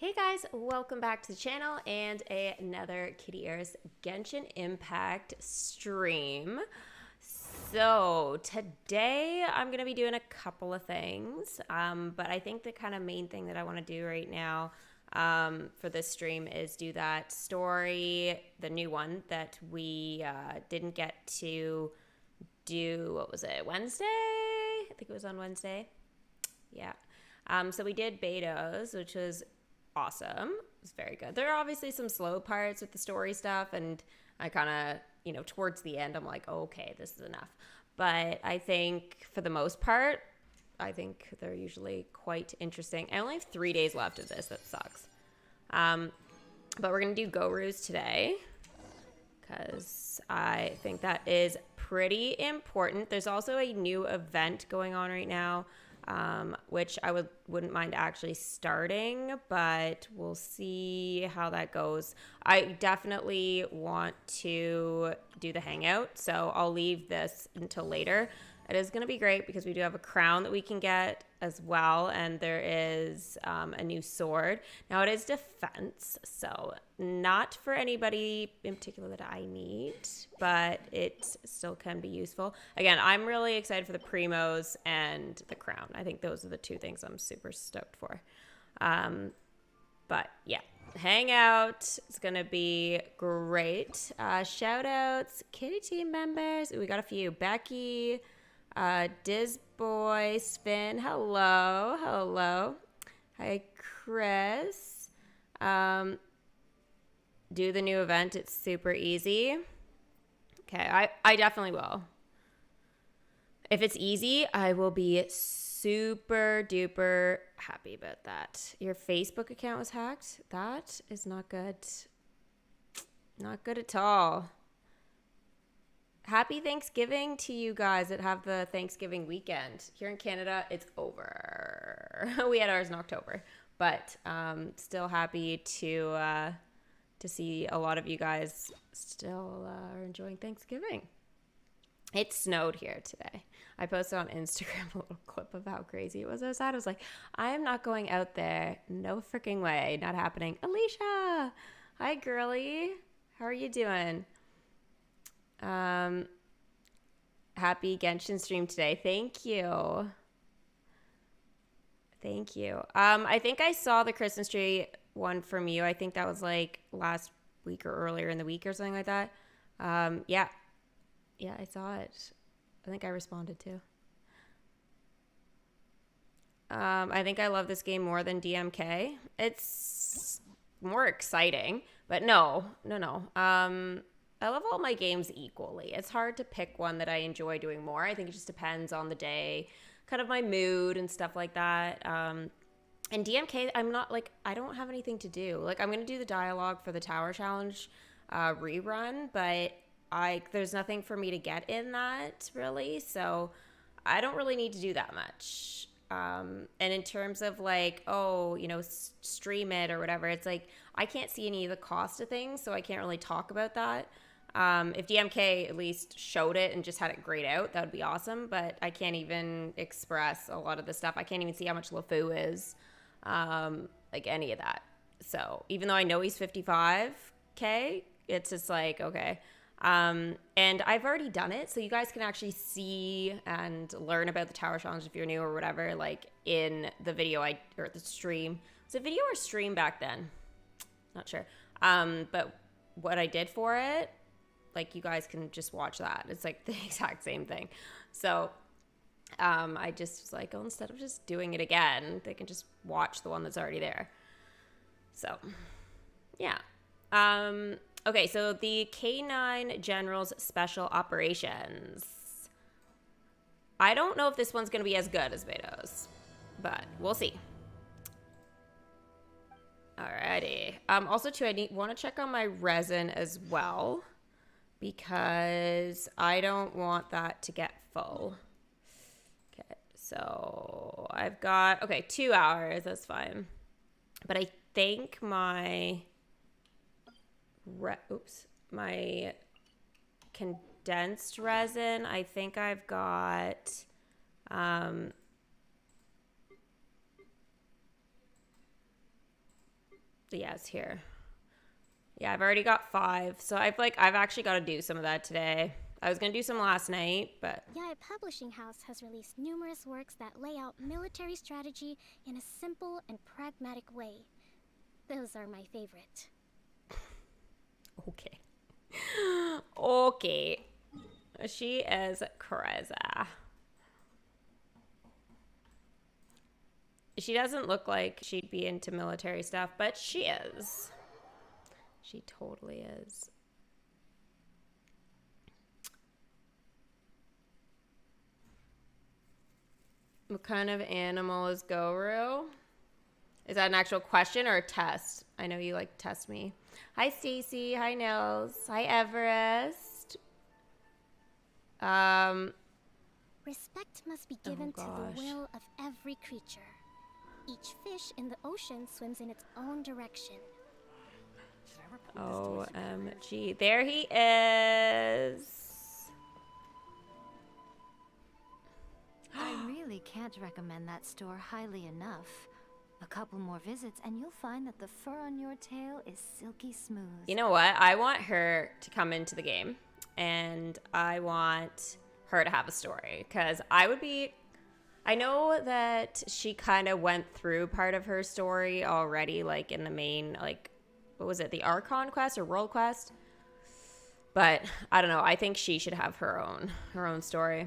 Hey guys, welcome back to the channel and another Kittyarris Genshin Impact stream. So today I'm going to be doing a couple of things, but I think the kind of main thing that I want to do right now for this stream is do that story, the new one that we didn't get to do, what was it, Wednesday? I think it was on Wednesday. Yeah. So we did betas, which was awesome. It was very good. There are obviously some slow parts with the story stuff, and I kind of, towards the end, I'm like, oh, okay, this is enough. But I think for the most part, I think they're usually quite interesting. I only have 3 days left of this. That sucks. But we're going to do Gorus today because I think that is pretty important. There's also a new event going on right now, which I wouldn't mind actually starting, but we'll see how that goes. I definitely want to do the hangout, so I'll leave this until later. It is going to be great because we do have a crown that we can get as well, and there is a new sword. Now, it is defense, so not for anybody in particular that I need, but it still can be useful. Again, I'm really excited for the primos and the crown. I think those are the two things I'm super stoked for. But yeah, hangout is going to be great. Shout outs, Kitty team members. Ooh, we got a few. Becky, Dizboy, Spin, hello. Hi, Chris. Do the new event. It's super easy. Okay, I definitely will. If it's easy, I will be super duper happy about that. Your Facebook account was hacked? That is not good. Not good at all. Happy Thanksgiving to you guys that have the Thanksgiving weekend. Here in Canada, it's over. We had ours in October, but still happy to see a lot of you guys still are enjoying Thanksgiving. It snowed here today. I posted on Instagram a little clip of how crazy it was outside. I was like, I am not going out there. No freaking way. Not happening. Alicia, hi girly. How are you doing? Happy Genshin stream today. Thank you. I think I saw the Christmas tree one from you. I think that was like last week or earlier in the week or something like that. Yeah, I saw it. I think I responded too. I think I love this game more than DMK. It's more exciting, but no. I love all my games equally. It's hard to pick one that I enjoy doing more. I think it just depends on the day, kind of my mood and stuff like that. And DMK, I'm not like, I don't have anything to do. Like, I'm going to do the dialogue for the Tower Challenge rerun, but there's nothing for me to get in that really. So I don't really need to do that much. And in terms of like, stream it or whatever, it's like, I can't see any of the cost of things, so I can't really talk about that. If DMK at least showed it and just had it grayed out, that would be awesome. But I can't even express a lot of the stuff. I can't even see how much LeFou is, like any of that. So even though I know he's 55K, it's just like, okay. And I've already done it, so you guys can actually see and learn about the Tower Challenge if you're new or whatever, like in the video or the stream. Was it video or stream back then? Not sure. But what I did for it, like you guys can just watch that. It's like the exact same thing. So I just was like, oh, instead of just doing it again, they can just watch the one that's already there. So yeah. Okay, so the K9 General's Special Operations. I don't know if this one's going to be as good as Beto's, but we'll see. Alrighty. Also, too, I want to check on my resin as well because I don't want that to get full. Okay, so I've got, 2 hours. That's fine. But I think my condensed resin, I think I've got Yes, here. Yeah, I've already got 5. So I've actually got to do some of that today. I was going to do some last night, but Yae Publishing House has released numerous works that lay out military strategy in a simple and pragmatic way. Those are my favorite. okay. Okay. She is crazy. She doesn't look like she'd be into military stuff, but she is. She totally is. What kind of animal is Goru? Is that an actual question or a test? I know you like to test me. Hi, Stacy. Hi, Nils. Hi, Everest. Respect must be given to the will of every creature. Each fish in the ocean swims in its own direction. OMG. There he is. I really can't recommend that store highly enough. A couple more visits and you'll find that the fur on your tail is silky smooth. You know what? I want her to come into the game, and I want her to have a story, because I know that she kind of went through part of her story already, like in the main, like, what was it, the Archon quest or World quest? But I don't know. I think she should have her own story.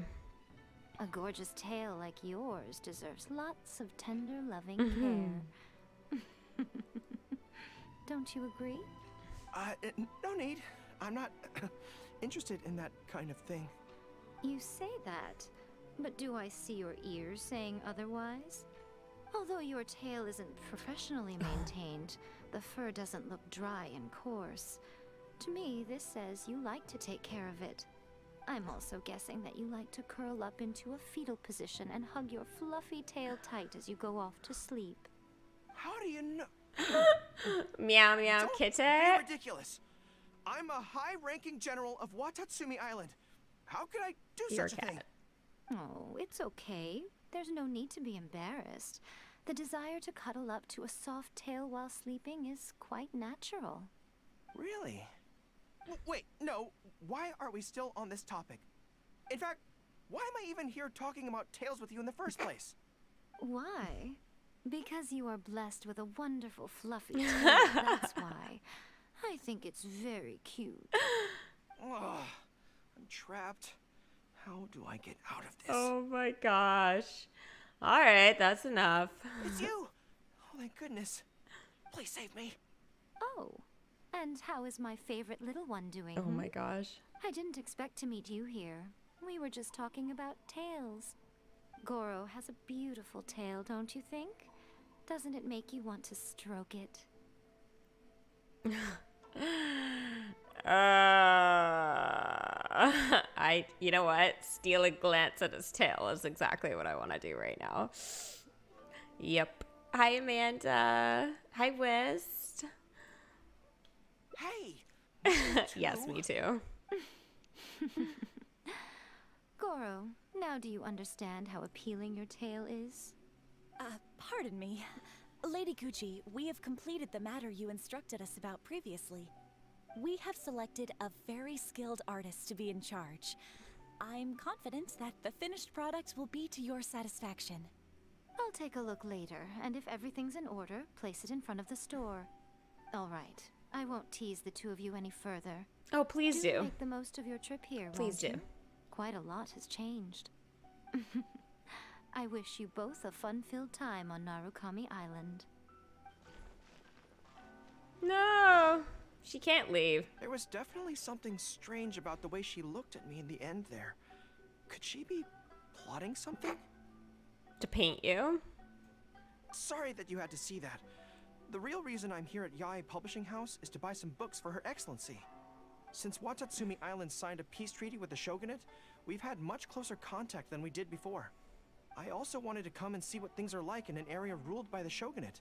A gorgeous tail like yours deserves lots of tender, loving care. Don't you agree? No need. I'm not interested in that kind of thing. You say that, but do I see your ears saying otherwise? Although your tail isn't professionally maintained, the fur doesn't look dry and coarse. To me, this says you like to take care of it. I'm also guessing that you like to curl up into a fetal position and hug your fluffy tail tight as you go off to sleep. How do you know? Meow meow, kitty. Be ridiculous. I'm a high-ranking general of Watatsumi Island. How could I do Your such a thing? Oh, it's okay. There's no need to be embarrassed. The desire to cuddle up to a soft tail while sleeping is quite natural. Really? Wait, no. Why are we still on this topic? In fact, why am I even here talking about tails with you in the first place? Why? Because you are blessed with a wonderful fluffy tail, that's why. I think it's very cute. Ugh, I'm trapped. How do I get out of this? Oh my gosh. All right, that's enough. It's you! Oh, thank goodness. Please save me. Oh, and how is my favorite little one doing? Oh my gosh. I didn't expect to meet you here. We were just talking about tails. Goro has a beautiful tail, don't you think? Doesn't it make you want to stroke it? You know what? Steal a glance at his tail is exactly what I want to do right now. Yep. Hi, Amanda. Hi, Wist. Hey! Yes, me too. Goro, now do you understand how appealing your tail is? Pardon me. Lady Gucci, we have completed the matter you instructed us about previously. We have selected a very skilled artist to be in charge. I'm confident that the finished product will be to your satisfaction. I'll take a look later, and if everything's in order, place it in front of the store. All right. I won't tease the two of you any further. Oh, please do. Make the most of your trip here, Please do. won't you? Quite a lot has changed. I wish you both a fun-filled time on Narukami Island. No, she can't leave. There was definitely something strange about the way she looked at me in the end there. Could she be plotting something? To paint you? Sorry that you had to see that. The real reason I'm here at Yae Publishing House is to buy some books for Her Excellency. Since Watatsumi Island signed a peace treaty with the shogunate, we've had much closer contact than we did before. I also wanted to come and see what things are like in an area ruled by the shogunate.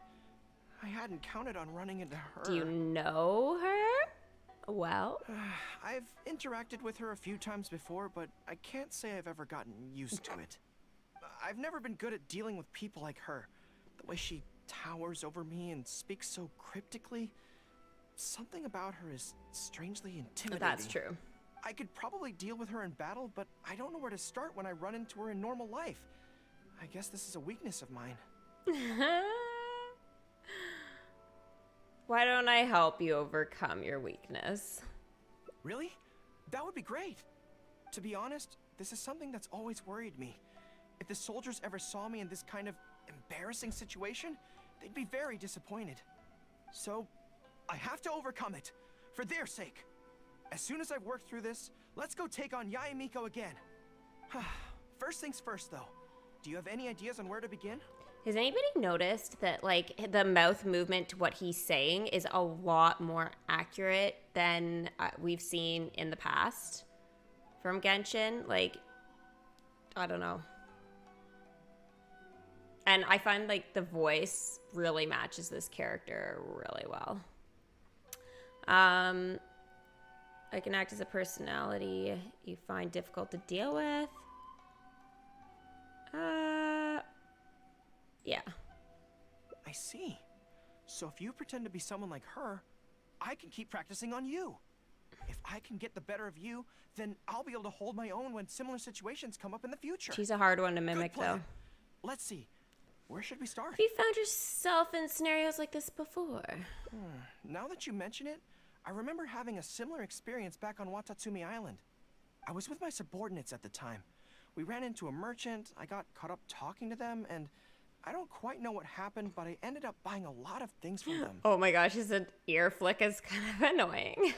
I hadn't counted on running into her. Do you know her? Well, I've interacted with her a few times before, but I can't say I've ever gotten used to it. I've never been good at dealing with people like her. The way she towers over me and speaks so cryptically. Something about her is strangely intimidating. That's true. I could probably deal with her in battle, but I don't know where to start when I run into her in normal life. I guess this is a weakness of mine. Why don't I help you overcome your weakness? Really? That would be great. To be honest, this is something that's always worried me. If the soldiers ever saw me in this kind of embarrassing situation, they'd be very disappointed. So, I have to overcome it, for their sake. As soon as I've worked through this, let's go take on Yae Miko again. First things first, though. Do you have any ideas on where to begin? Has anybody noticed that, like, the mouth movement to what he's saying is a lot more accurate than we've seen in the past from Genshin? Like, I don't know. And I find, like, the voice really matches this character really well. I can act as a personality you find difficult to deal with. Yeah. I see. So if you pretend to be someone like her, I can keep practicing on you. If I can get the better of you, then I'll be able to hold my own when similar situations come up in the future. She's a hard one to mimic, Good plan. though. Let's see. Where should we start? Have you found yourself in scenarios like this before? Now that you mention it, I remember having a similar experience back on Watatsumi Island. I was with my subordinates at the time. We ran into a merchant, I got caught up talking to them, and I don't quite know what happened, but I ended up buying a lot of things from them. Oh my gosh, his ear flick is kind of annoying.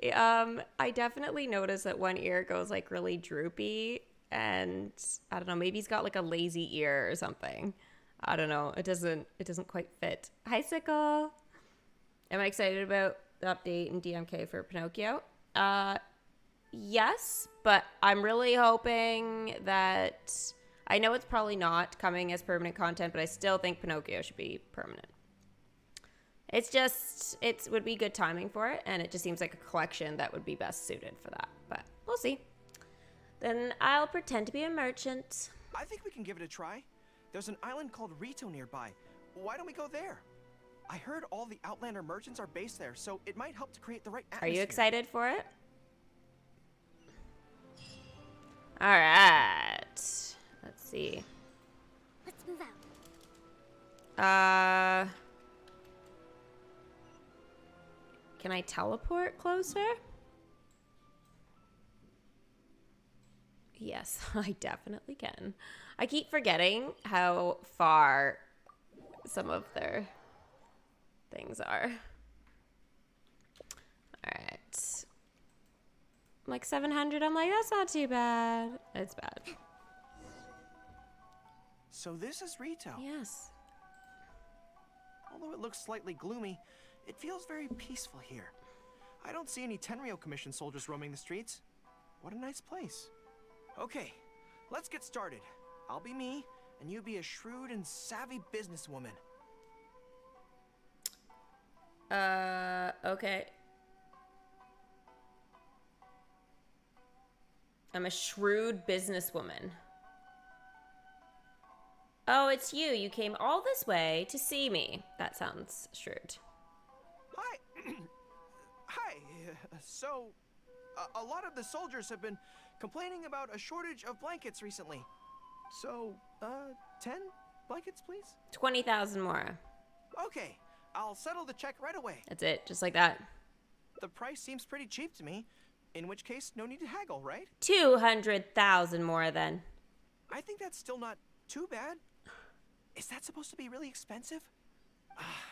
I definitely noticed that one ear goes like really droopy, and I don't know, maybe he's got like a lazy ear or something. I don't know. It doesn't quite fit. Hi, Sickle. Am I excited about the update in DMK for Pinocchio? Yes, but I'm really hoping that... I know it's probably not coming as permanent content, but I still think Pinocchio should be permanent. It's just, it would be good timing for it, and it just seems like a collection that would be best suited for that. But we'll see. Then I'll pretend to be a merchant. I think we can give it a try. There's an island called Rito nearby. Why don't we go there? I heard all the Outlander merchants are based there, so it might help to create the right Are atmosphere. you excited for it? All right. Let's see. Let's move out. Can I teleport closer? Yes, I definitely can. I keep forgetting how far some of their things are. All right. Like 700, I'm like, that's not too bad. It's bad. So this is Rito. Yes. Although it looks slightly gloomy, it feels very peaceful here. I don't see any Tenryou Commission soldiers roaming the streets. What a nice place. Okay, let's get started. I'll be me, and you be a shrewd and savvy businesswoman. Okay. I'm a shrewd businesswoman. Oh, it's you. You came all this way to see me. That sounds shrewd. Hi. Hi. So, a lot of the soldiers have been complaining about a shortage of blankets recently. So, 10 blankets, please? 20,000 more. Okay, I'll settle the check right away. That's it. Just like that. The price seems pretty cheap to me, in which case, no need to haggle, right? 200,000 more then. I think that's still not too bad. Is that supposed to be really expensive?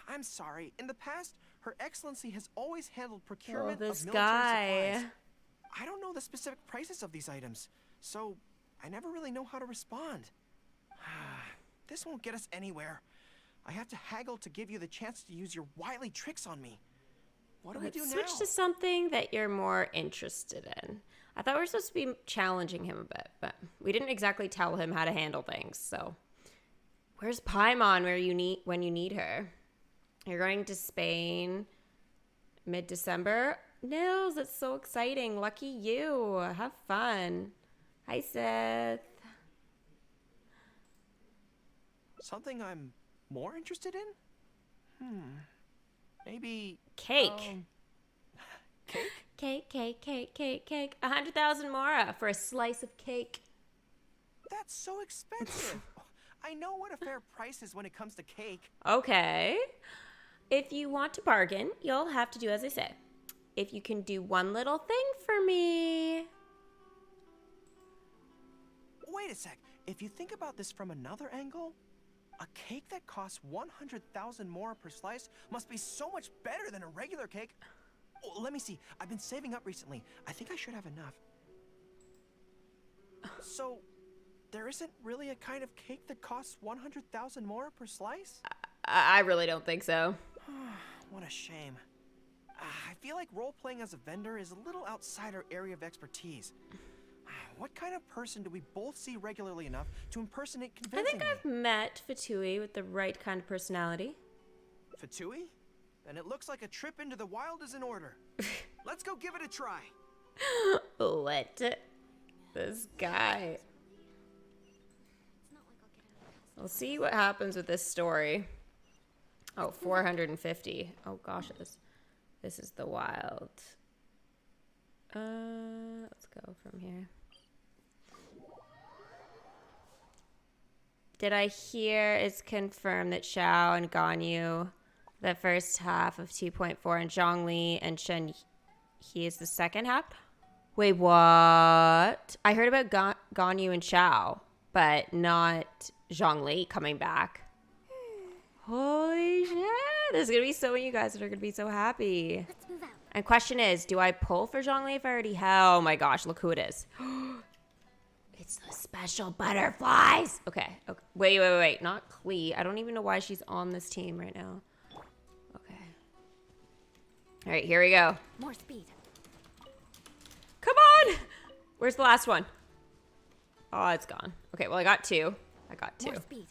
I'm sorry. In the past, Her Excellency has always handled procurement this of military guy. supplies. I don't know the specific prices of these items, so I never really know how to respond. This won't get us anywhere. I have to haggle to give you the chance to use your wily tricks on me. What do we do Let's now? switch to something that you're more interested in. I thought we were supposed to be challenging him a bit, but we didn't exactly tell him how to handle things, so. Where's Paimon when you need her? You're going to Spain mid-December? Nils, that's so exciting. Lucky you. Have fun. Hi, Seth. Something I'm more interested in? Maybe... Cake. Cake? Cake. 100,000 mora for a slice of cake. That's so expensive. I know what a fair price is when it comes to cake. Okay. If you want to bargain, you'll have to do as I say. If you can do one little thing for me. Wait a sec. If you think about this from another angle, a cake that costs 100,000 more per slice must be so much better than a regular cake. Oh, let me see. I've been saving up recently. I think I should have enough. So, there isn't really a kind of cake that costs 100,000 more per slice? I really don't think so. What a shame. I feel like role-playing as a vendor is a little outside our area of expertise. What kind of person do we both see regularly enough to impersonate I convincingly? think I've met Fatui with the right kind of personality. Fatui? Then it looks like a trip into the wild is in order. Let's go give it a try. What? This guy. We'll see what happens with this story. Oh, 450. Oh, gosh. This is the wild. Let's go from here. Did I hear it's confirmed that Xiao and Ganyu, the first half of 2.4, and Zhongli and Shen He is the second half? Wait, what? I heard about Ganyu and Xiao, but not Zhongli coming back. Holy shit. There's going to be so many of you guys that are going to be so happy. Let's move out. And question is, do I pull for Zhongli if I already have? Oh my gosh, look who it is. It's the special butterflies. Okay. Wait. Not Klee. I don't even know why she's on this team right now. Okay. All right, here we go. More speed. Come on. Where's the last one? Oh, it's gone. Okay, well, I got two. More speed.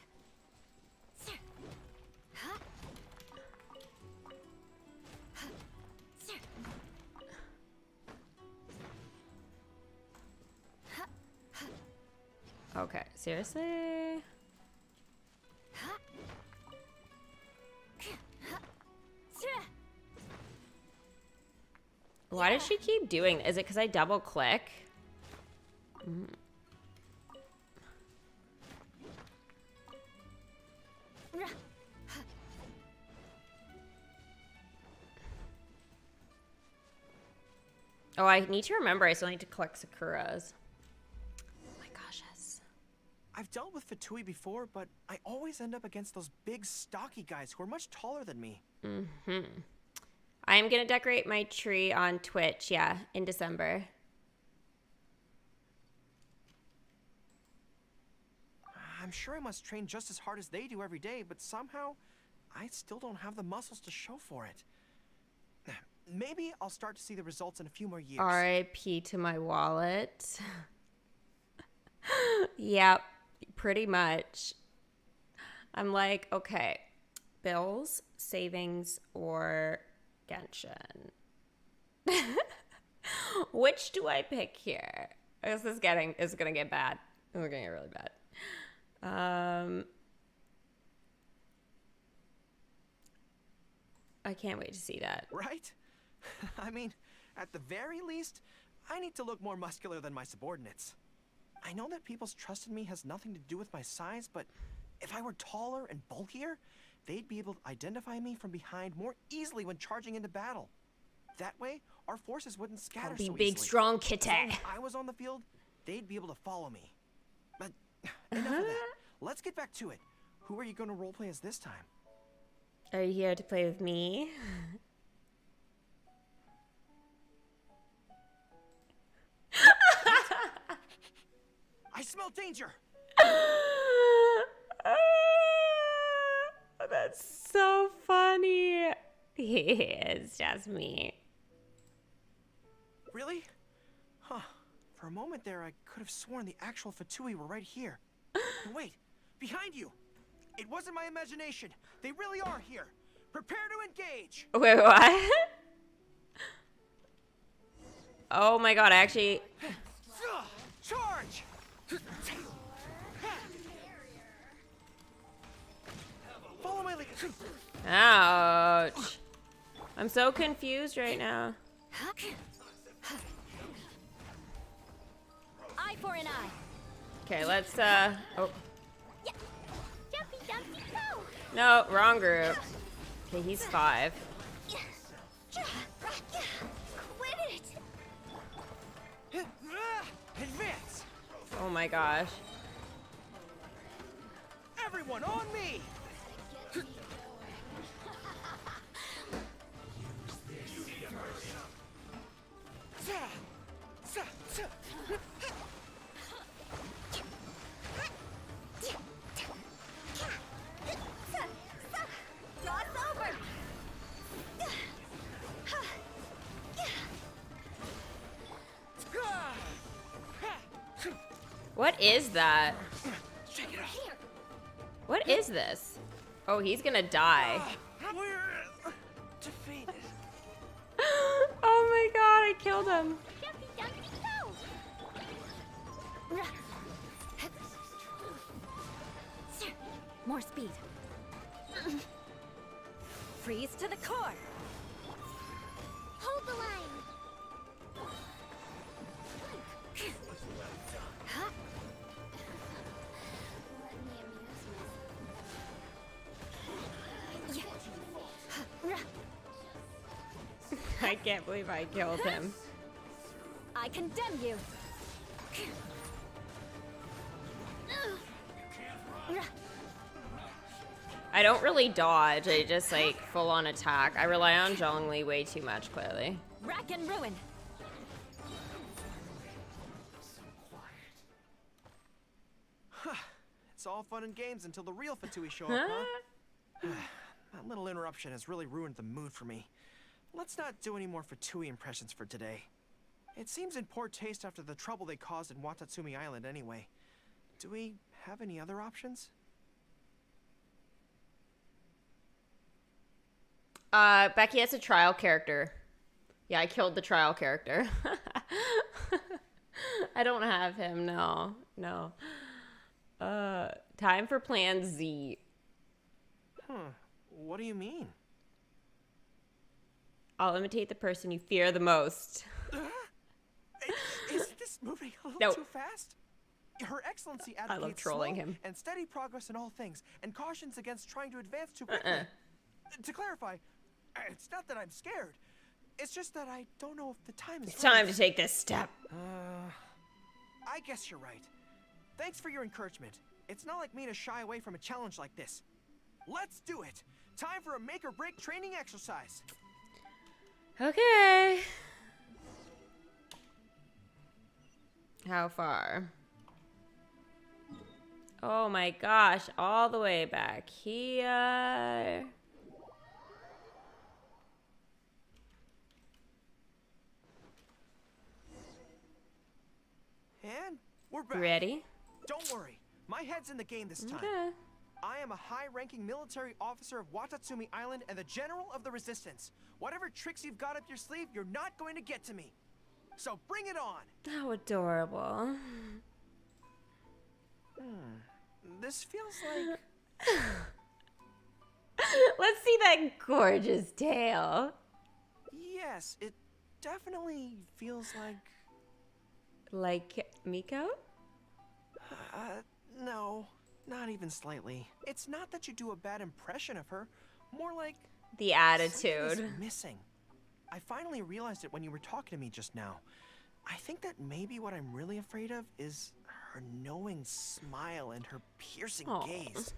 Okay, seriously? Why does she keep doing? Is it because I double click? Oh, I need to remember I still need to collect Sakura's. Oh my gosh, yes. I've dealt with Fatui before, but I always end up against those big, stocky guys who are much taller than me. I am going to decorate my tree on Twitch, yeah, in December. I'm sure I must train just as hard as they do every day, but somehow I still don't have the muscles to show for it. Maybe I'll start to see the results in a few more years. RIP to my wallet. Yep, pretty much. I'm like, okay, bills, savings, or Genshin. Which do I pick here? This is gonna get bad. It's gonna get really bad. I can't wait to see that. Right? I mean, at the very least, I need to look more muscular than my subordinates. I know that people's trust in me has nothing to do with my size, but if I were taller and bulkier, they'd be able to identify me from behind more easily when charging into battle. That way, our forces wouldn't scatter I'll be so big, easily. strong As kitty. long as I was on the field, they'd be able to follow me. But enough of that. Let's get back to it. Who are you going to roleplay as this time? Are you here to play with me? I smell danger! That's so funny. It's just me. Really? Huh. For a moment there, I could have sworn the actual Fatui were right here. But wait, behind you! It wasn't my imagination. They really are here. Prepare to engage! Wait, what? Oh my god, I actually... Charge! Follow Ouch. I'm so confused right now. Eye for an eye. Okay, let's, oh. Jumpy, jumpy, go! No, wrong group. Okay, he's 5. Quit it! Advance! Oh my gosh. Everyone on me! Cross over! What is that? Check it out. What is this? Oh, he's gonna die. We're defeated. Oh my god, I killed him. Jumpy, jumpy, go! More speed. Freeze to the core. Hold the line! I can't believe I killed him. I condemn you. I don't really dodge, I just like full on attack. I rely on Zhongli way too much, clearly. Rack and ruin. It's all fun and games until the real Fatui show up, huh? That little interruption has really ruined the mood for me. Let's not do any more Fatui impressions for today. It seems in poor taste after the trouble they caused in Watatsumi Island anyway. Do we have any other options? Becky has a trial character. Yeah, I killed the trial character. I don't have him, no. No. Time for plan Z. What do you mean? I'll imitate the person you fear the most. Isn't this moving a little No. too fast? Her Excellency love advocates trolling slow him. and steady progress in all things, and cautions against trying to advance too quickly. To clarify, it's not that I'm scared. It's just that I don't know if the time is It's time right. to take this step. I guess you're right. Thanks for your encouragement. It's not like me to shy away from a challenge like this. Let's do it. Time for a make or break training exercise. Okay. How far? Oh my gosh, all the way back here. And we're back. Ready? Don't worry. My head's in the game this time. Okay. I am a high-ranking military officer of Watatsumi Island and the General of the Resistance. Whatever tricks you've got up your sleeve, you're not going to get to me. So bring it on. How adorable. This feels like... Let's see that gorgeous tail. Yes, it definitely feels like... Like Miko? No, not even slightly. It's not that you do a bad impression of her, more like... The something attitude. is missing. I finally realized it when you were talking to me just now. I think that maybe what I'm really afraid of is her knowing smile and her piercing Aw. gaze.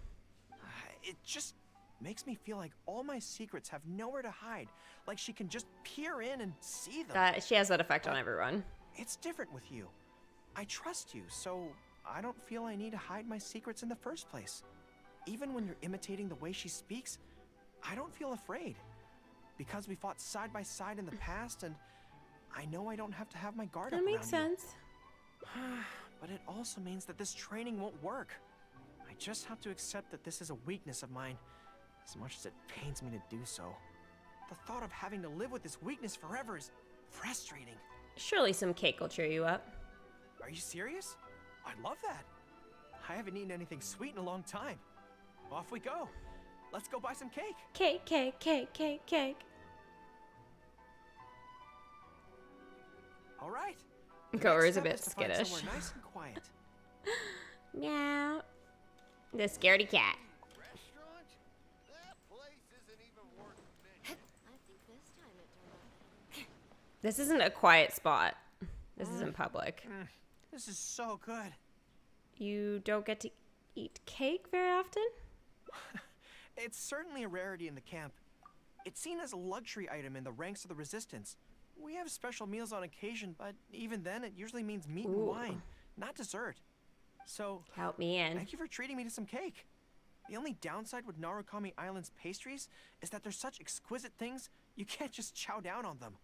It just makes me feel like all my secrets have nowhere to hide, like she can just peer in and see them. She has that effect on everyone. It's different with you. I trust you, so I don't feel I need to hide my secrets in the first place. Even when you're imitating the way she speaks, I don't feel afraid. Because we fought side by side in the past, and I know I don't have to have my guard up That makes around you. sense. But it also means that this training won't work. I just have to accept that this is a weakness of mine, as much as it pains me to do so. The thought of having to live with this weakness forever is frustrating. Surely some cake will cheer you up. Are you serious? I'd love that. I haven't eaten anything sweet in a long time. Off we go. let's go buy some cake. Cake, cake, cake, cake, cake. All right. Cora's a Next bit step is to find skittish. somewhere nice and quiet. Meow. The scaredy cat. Restaurant? That place isn't even worth mentioning. I think this time it turned out. This isn't a quiet spot. This is in public. This is so good. You don't get to eat cake very often? It's certainly a rarity in the camp. It's seen as a luxury item in the ranks of the resistance. We have special meals on occasion, but even then it usually means meat and Ooh. wine, not dessert. So, Count me in. thank you for treating me to some cake. The only downside with Narukami Island's pastries is that they're such exquisite things, you can't just chow down on them.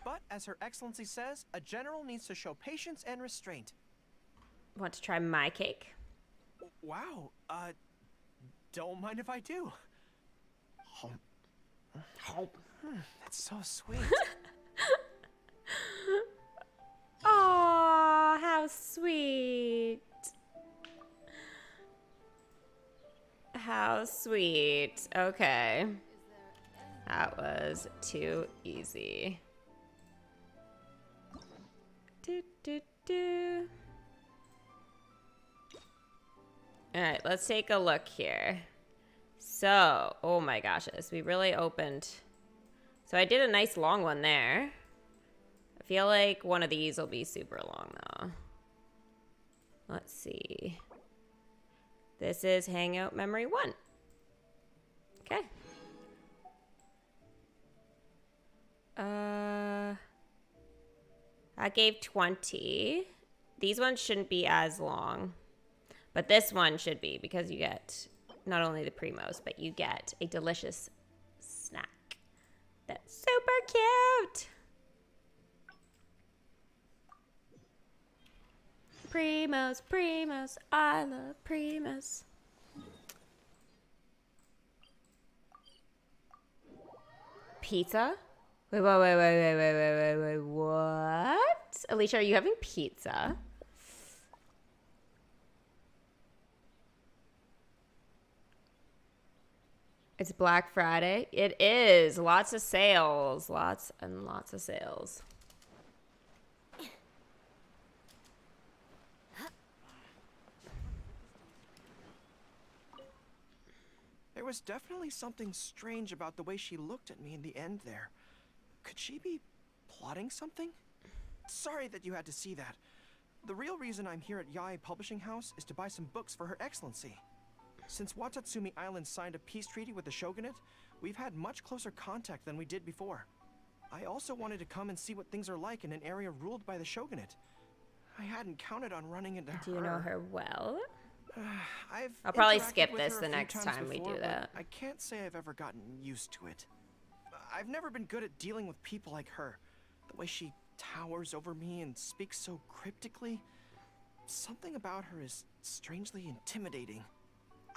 But as Her Excellency says, a general needs to show patience and restraint. Want to try my cake? Wow, don't mind if I do. That's so sweet. Aw, how sweet. How sweet. Okay. That was too easy. Do, do, do. All right, let's take a look here. So, oh my gosh, we really opened. So I did a nice long one there. I feel like one of these will be super long though. Let's see. This is Hangout Memory 1. Okay. I gave 20. These ones shouldn't be as long. But this one should be because you get not only the primos, but you get a delicious snack. That's super cute. Primos, primos, I love primos. Pizza? Wait, what? Alicia, are you having pizza? It's Black Friday. It is. Lots of sales. Lots and lots of sales. There was definitely something strange about the way she looked at me in the end there. Could she be plotting something? Sorry that you had to see that. The real reason I'm here at Yae Publishing House is to buy some books for Her Excellency. Since Watatsumi Island signed a peace treaty with the shogunate, we've had much closer contact than we did before. I also wanted to come and see what things are like in an area ruled by the shogunate. I hadn't counted on running into her. Do you know her well? I'll probably skip this the next time we do that. I can't say I've ever gotten used to it. I've never been good at dealing with people like her. The way she towers over me and speaks so cryptically. Something about her is strangely intimidating.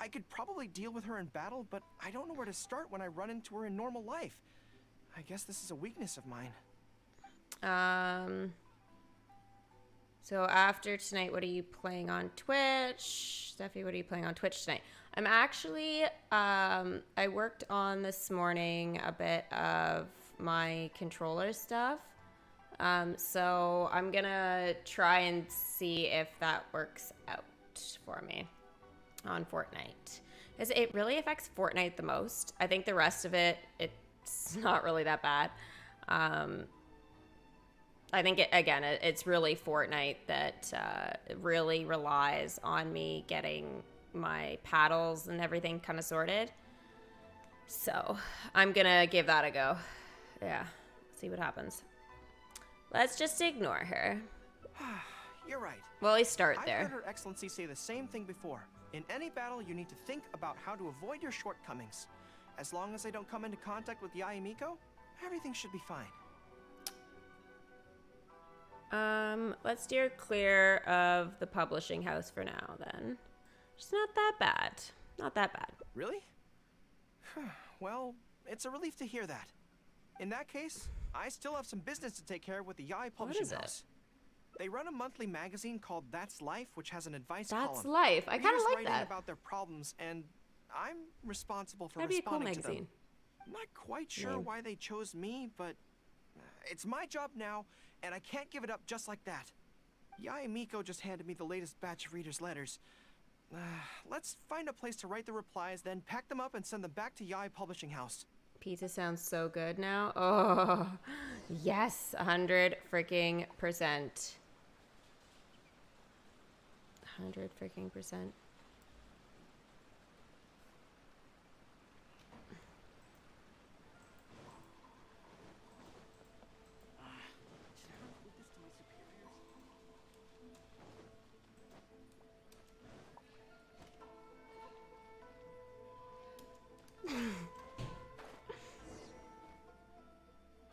I could probably deal with her in battle, but I don't know where to start when I run into her in normal life. I guess this is a weakness of mine. So after tonight, what are you playing on Twitch? Steffi, what are you playing on Twitch tonight? I'm actually, I worked on this morning a bit of my controller stuff. So I'm gonna try and see if that works out for me on Fortnite. Because it really affects Fortnite the most. I think the rest of it, it's not really that bad. I think, it's really Fortnite that really relies on me getting my paddles and everything kind of sorted. So I'm going to give that a go. Yeah, see what happens. Let's just ignore her. You're right. Well, we start I've there. heard Her Excellency say the same thing before. In any battle, you need to think about how to avoid your shortcomings. As long as I don't come into contact with Yae Miko, everything should be fine. Let's steer clear of the publishing house for now, then. It's not that bad. Not that bad. Really? Well, it's a relief to hear that. In that case, I still have some business to take care of with the Yae Publishing is it? House. They run a monthly magazine called That's Life, which has an advice That's column. life. I kind of Readers like writing that. about their problems and I'm responsible for That'd be a cool responding to them. magazine. I'm not quite sure Name. why they chose me, but it's my job now, and I can't give it up just like that. Yai and Miko just handed me the latest batch of readers' letters. Let's find a place to write the replies, then pack them up and send them back to Yai Publishing House. Pizza sounds so good now. Oh, yes, 100 freaking percent. 100 freaking percent.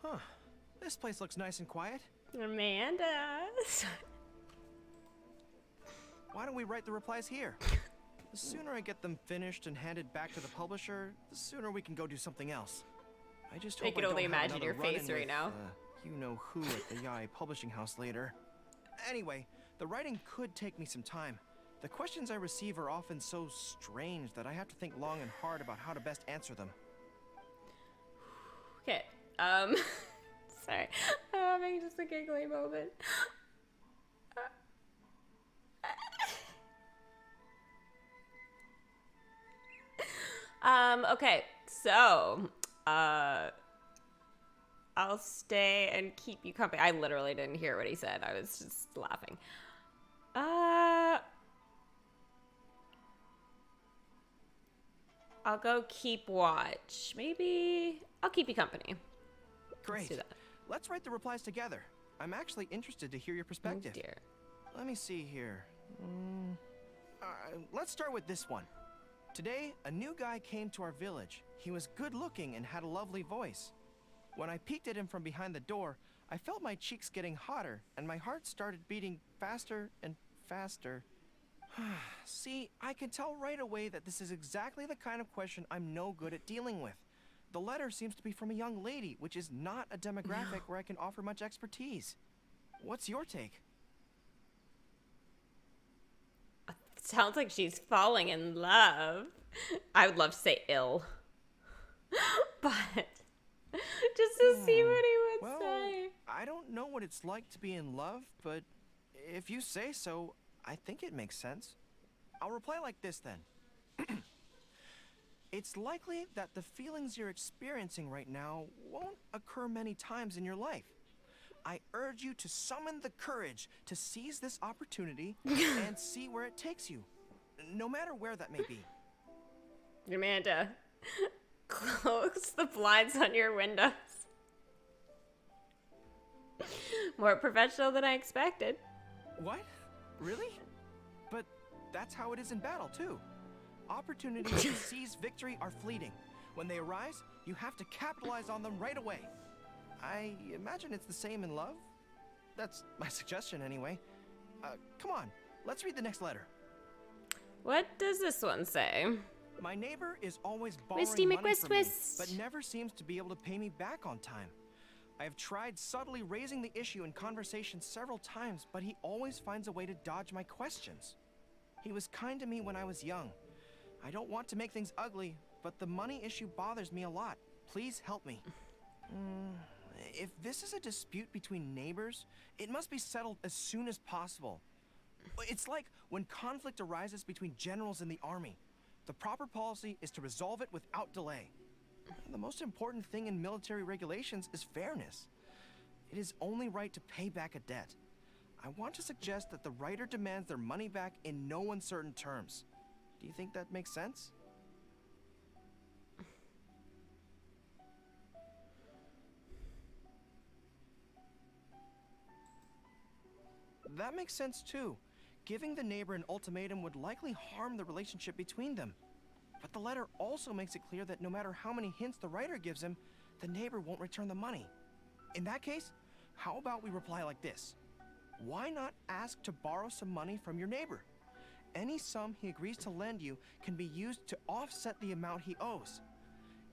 Huh. This place looks nice and quiet. Amanda. Why don't we write the replies here? The sooner I get them finished and handed back to the publisher, the sooner we can go do something else. I just hope I can don't only have imagine another your face run-in right with, now. You know who at the Yai Publishing House later. Anyway, the writing could take me some time. The questions I receive are often so strange that I have to think long and hard about how to best answer them. Okay. Sorry. I'm having just a giggly moment. Okay, so, I'll stay and keep you company. I literally didn't hear what he said. I was just laughing. I'll go keep watch. Maybe I'll keep you company. Great. Let's do that. Let's write the replies together. I'm actually interested to hear your Oh perspective. dear. Let me see here. Let's start with this one. Today, a new guy came to our village. He was good looking and had a lovely voice. When I peeked at him from behind the door, I felt my cheeks getting hotter and my heart started beating faster and faster. See, I can tell right away that this is exactly the kind of question I'm no good at dealing with. The letter seems to be from a young lady, which is not a demographic where I can offer much expertise. What's your take? Sounds like she's falling in love. I would love to say ill. But just to see what he would Well, say. I don't know what it's like to be in love, but if you say so, I think it makes sense. I'll reply like this then. It's likely that the feelings you're experiencing right now won't occur many times in your life. I urge you to summon the courage to seize this opportunity and see where it takes you, no matter where that may be. Amanda, close the blinds on your windows. More professional than I expected. What? Really? But that's how it is in battle, too. Opportunities to seize victory are fleeting. When they arise, you have to capitalize on them right away. I imagine it's the same in love. That's my suggestion, anyway. Come on, let's read the next letter. What does this one say? My neighbor is always borrowing Wisty money from me, McWist. but never seems to be able to pay me back on time. I have tried subtly raising the issue in conversation several times, but he always finds a way to dodge my questions. He was kind to me when I was young. I don't want to make things ugly, but the money issue bothers me a lot. Please help me. If this is a dispute between neighbors, it must be settled as soon as possible. It's like when conflict arises between generals in the army. The proper policy is to resolve it without delay. The most important thing in military regulations is fairness. It is only right to pay back a debt. I want to suggest that the writer demands their money back in no uncertain terms. Do you think that makes sense? That makes sense too. Giving the neighbor an ultimatum would likely harm the relationship between them. But the letter also makes it clear that no matter how many hints the writer gives him, the neighbor won't return the money. In that case, how about we reply like this? Why not ask to borrow some money from your neighbor? Any sum he agrees to lend you can be used to offset the amount he owes.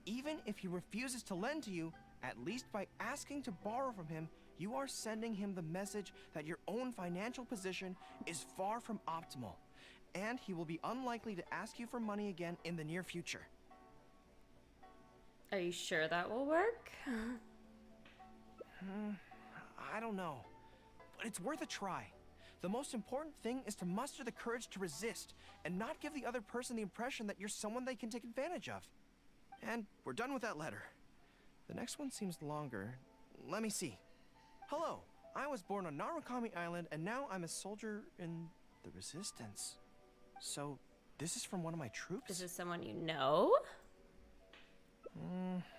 Even if he refuses to lend to you, at least by asking to borrow from him, you are sending him the message that your own financial position is far from optimal. and he will be unlikely to ask you for money again in the near future. Are you sure that will work? I don't know, but it's worth a try. The most important thing is to muster the courage to resist and not give the other person the impression that you're someone they can take advantage of. And we're done with that letter. The next one seems longer. Let me see. Hello, I was born on Narukami Island and now I'm a soldier in the Resistance. So, this is from one of my troops? Is this someone you know?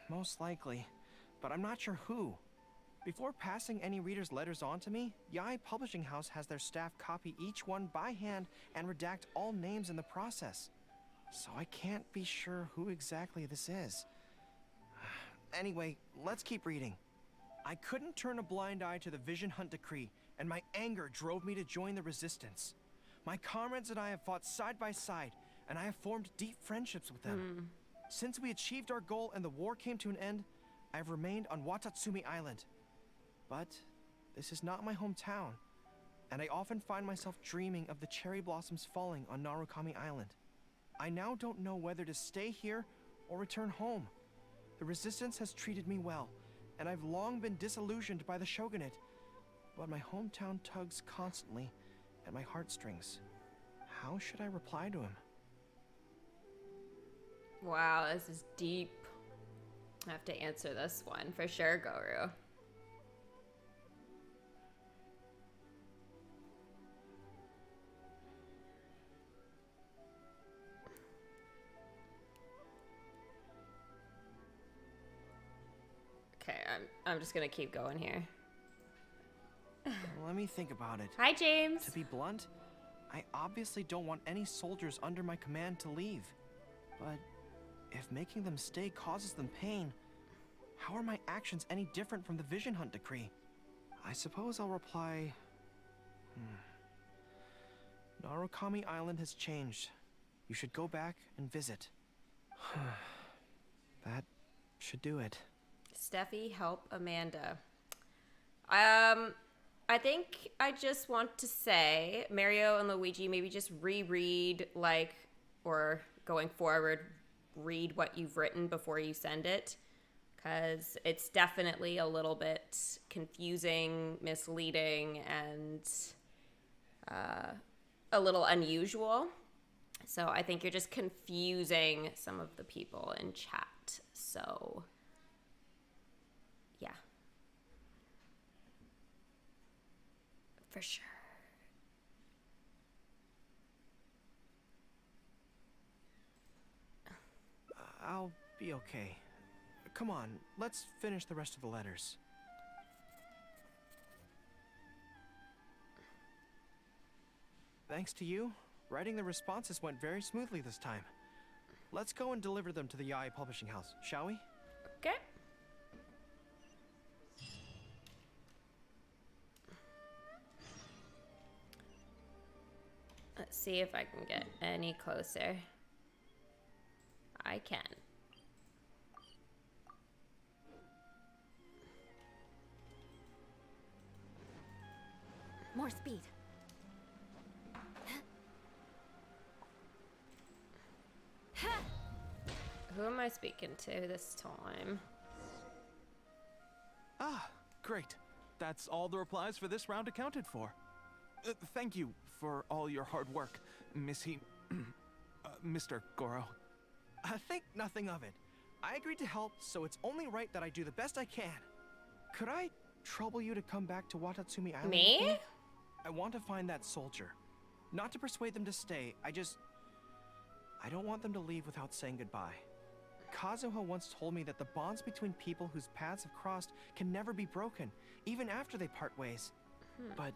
Most likely, but I'm not sure who. Before passing any reader's letters on to me, Yai Publishing House has their staff copy each one by hand and redact all names in the process. So I can't be sure who exactly this is. Anyway, let's keep reading. I couldn't turn a blind eye to the Vision Hunt decree, and my anger drove me to join the Resistance. My comrades and I have fought side by side, and I have formed deep friendships with them. Since we achieved our goal and the war came to an end, I have remained on Watatsumi Island. But this is not my hometown, and I often find myself dreaming of the cherry blossoms falling on Narukami Island. I now don't know whether to stay here or return home. The Resistance has treated me well, and I've long been disillusioned by the shogunate, but my hometown tugs constantly at my heartstrings. How should I reply to him? Wow, this is deep. I have to answer this one for sure, Goru. Okay, I'm just gonna keep going here. Let me think about it. Hi, James. To be blunt, I obviously don't want any soldiers under my command to leave. But if making them stay causes them pain, how are my actions any different from the Vision Hunt decree? I suppose I'll reply... Narukami Island has changed. You should go back and visit. That should do it. Steffi, help Amanda. I think I just want to say, Mario and Luigi, maybe just reread, or going forward, read what you've written before you send it. Because it's definitely a little bit confusing, misleading, and a little unusual. So I think you're just confusing some of the people in chat. So, yeah. For sure. I'll be okay. Come on, let's finish the rest of the letters. Thanks to you, writing the responses went very smoothly this time. Let's go and deliver them to the Yai Publishing House, shall we? Okay. Let's see if I can get any closer. I can. More speed. Who am I speaking to this time? Ah, great. That's all the replies for this round accounted for. Thank you for all your hard work, Mr. Goro. Think nothing of it. I agreed to help, so it's only right that I do the best I can. Could I trouble you to come back to Watatsumi Island? Me? with me? I want to find that soldier. Not to persuade them to stay, I don't want them to leave without saying goodbye. Kazuha once told me that the bonds between people whose paths have crossed can never be broken, even after they part ways. But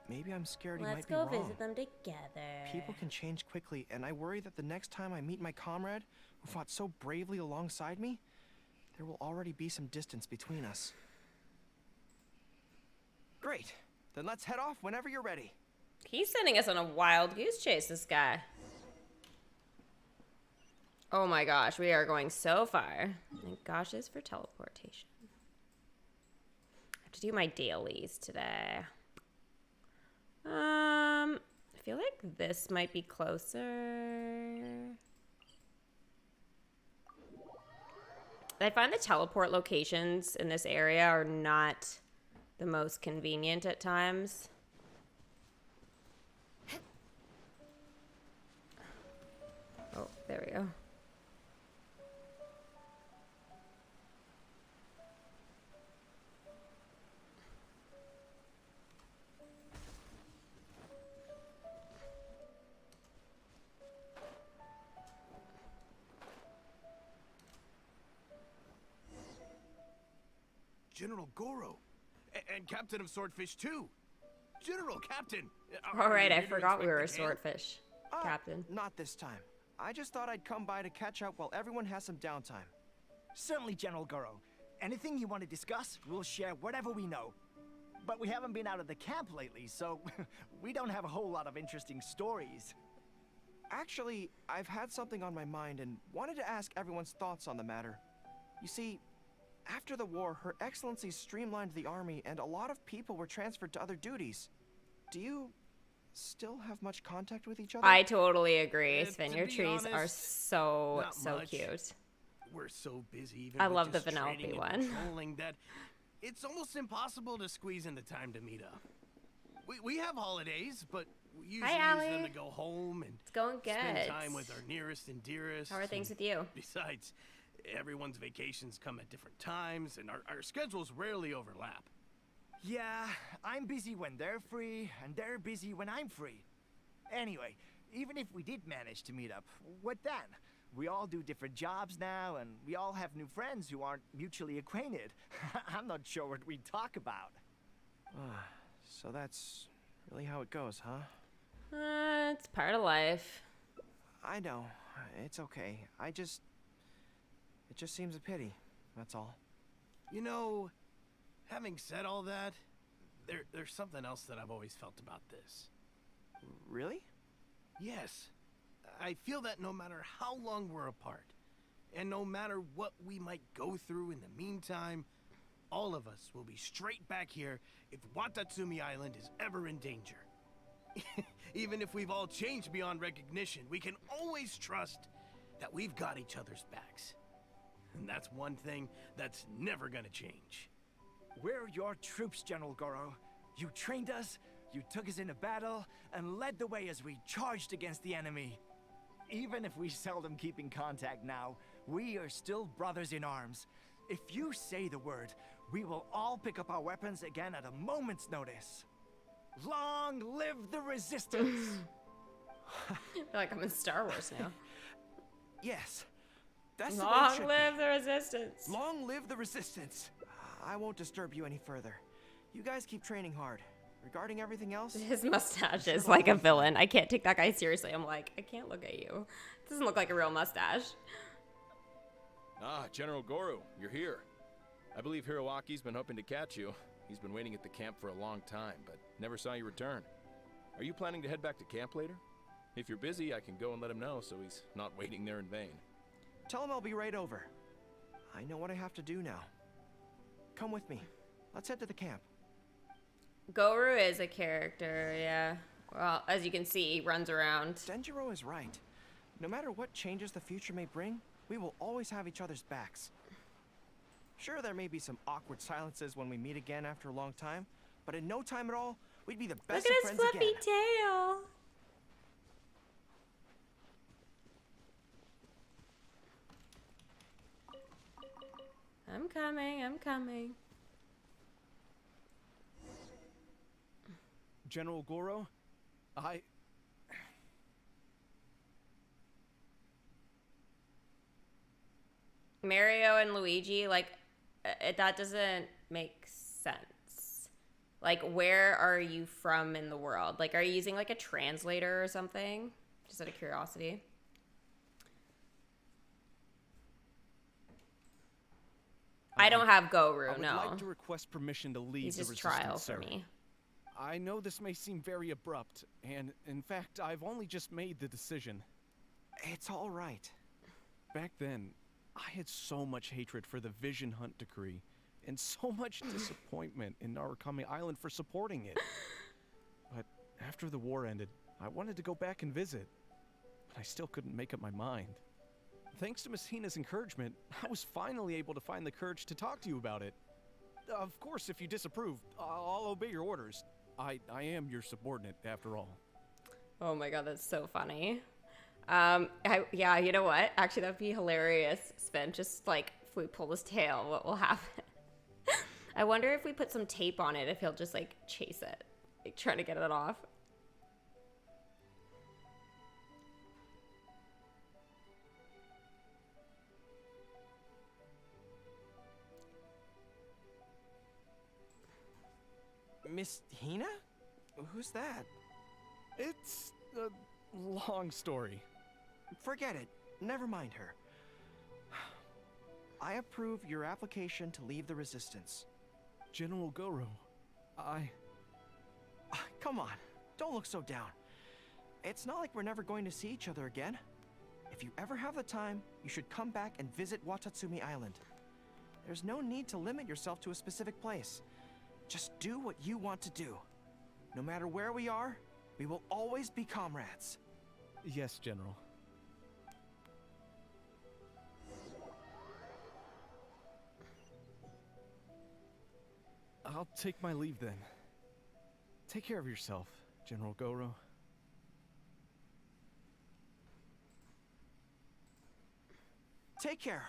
maybe I'm scared he might be wrong. Let's go visit them together. People can change quickly, and I worry that the next time I meet my comrade, who fought so bravely alongside me, there will already be some distance between us. Great. Then let's head off whenever you're ready. He's sending us on a wild goose chase, this guy. Oh my gosh, we are going so far. Thank gosh is for teleportation. I have to do my dailies today. feel like this might be closer. I find the teleport locations in this area are not the most convenient at times. Oh, there we go. General Goro, and Captain of Swordfish too. General Captain. All right, I Are you here to forgot we inspect were a the camp? swordfish captain. Not this time. I just thought I'd come by to catch up while everyone has some downtime. Certainly, General Goro. Anything you want to discuss, we'll share whatever we know. But we haven't been out of the camp lately, so we don't have a whole lot of interesting stories. Actually, I've had something on my mind and wanted to ask everyone's thoughts on the matter. You see, after the war, Her Excellency streamlined the army and a lot of people were transferred to other duties. Do you still have much contact with each other? I totally agree. Sven, to your be trees are honest, so not much. cute. We're so busy even I with love the just training Vanellope and one. patrolling that it's almost impossible to squeeze in the time to meet up. We have holidays, but we usually use them Allie. to go home and It's going good. spend time with our nearest and dearest. How are things and with you? Besides, everyone's vacations come at different times, and our schedules rarely overlap. Yeah, I'm busy when they're free, and they're busy when I'm free. Anyway, even if we did manage to meet up, what then? We all do different jobs now, and we all have new friends who aren't mutually acquainted. I'm not sure what we'd talk about. So that's really how it goes, huh? It's part of life. I know. It's okay. It just seems a pity. That's all. You know, having said all that, there's something else that I've always felt about this. Really? Yes. I feel that no matter how long we're apart, and no matter what we might go through in the meantime, all of us will be straight back here if Watatsumi Island is ever in danger. Even if we've all changed beyond recognition, we can always trust that we've got each other's backs. And that's one thing that's never gonna change. We're your troops, General Goro. You trained us, you took us into battle, and led the way as we charged against the enemy. Even if we seldom keep in contact now, we are still brothers in arms. If you say the word, we will all pick up our weapons again at a moment's notice. Long live the resistance! I feel like I'm in Star Wars now. Yes. That's the way it Long should live be. the resistance. Long live the resistance. I won't disturb you any further. You guys keep training hard. Regarding everything else, His mustache is like a villain. I can't take that guy seriously. I'm like, I can't look at you. It doesn't look like a real mustache. Ah, General Goro, you're here. I believe Hiroaki's been hoping to catch you. He's been waiting at the camp for a long time, but never saw you return. Are you planning to head back to camp later? If you're busy, I can go and let him know so he's not waiting there in vain. tell him I'll be right over. I know what I have to do now. Come with me. Let's head to the camp. Goru is a character, yeah. Well, as you can see, he runs around. Denjiro is right. No matter what changes the future may bring, we will always have each other's backs. Sure, there may be some awkward silences when we meet again after a long time, but in no time at all, we'd be the Look best at of his friends fluffy again. tail. I'm coming, I'm coming. General Goro, Mario and Luigi, like, that doesn't make sense. Like, where are you from in the world? Like, are you using, like, a translator or something? Just out of curiosity. I don't have I Goru, would no. like to request permission to leave He's the just resistance, trial for sir. me. I know this may seem very abrupt, and in fact, I've only just made the decision. It's all right. Back then, I had so much hatred for the Vision Hunt decree, and so much disappointment in Narukami Island for supporting it. But after the war ended, I wanted to go back and visit, but I still couldn't make up my mind. Thanks to Miss Hina's encouragement, I was finally able to find the courage to talk to you about it. Of course, if you disapprove, I'll obey your orders. I am your subordinate, after all. Oh my god, that's so funny. Yeah, you know what? Actually, that'd be hilarious, Sven. Just like if we pull his tail, what will happen? I wonder if we put some tape on it, if he'll just like chase it, like trying to get it off. Miss Hina? Who's that? It's a long story. Forget it. Never mind her. I approve your application to leave the Resistance. General Goro, Come on, don't look so down. It's not like we're never going to see each other again. If you ever have the time, you should come back and visit Watatsumi Island. There's no need to limit yourself to a specific place. Just do what you want to do. No matter where we are, we will always be comrades. Yes, General. I'll take my leave then. Take care of yourself, General Goro. Take care.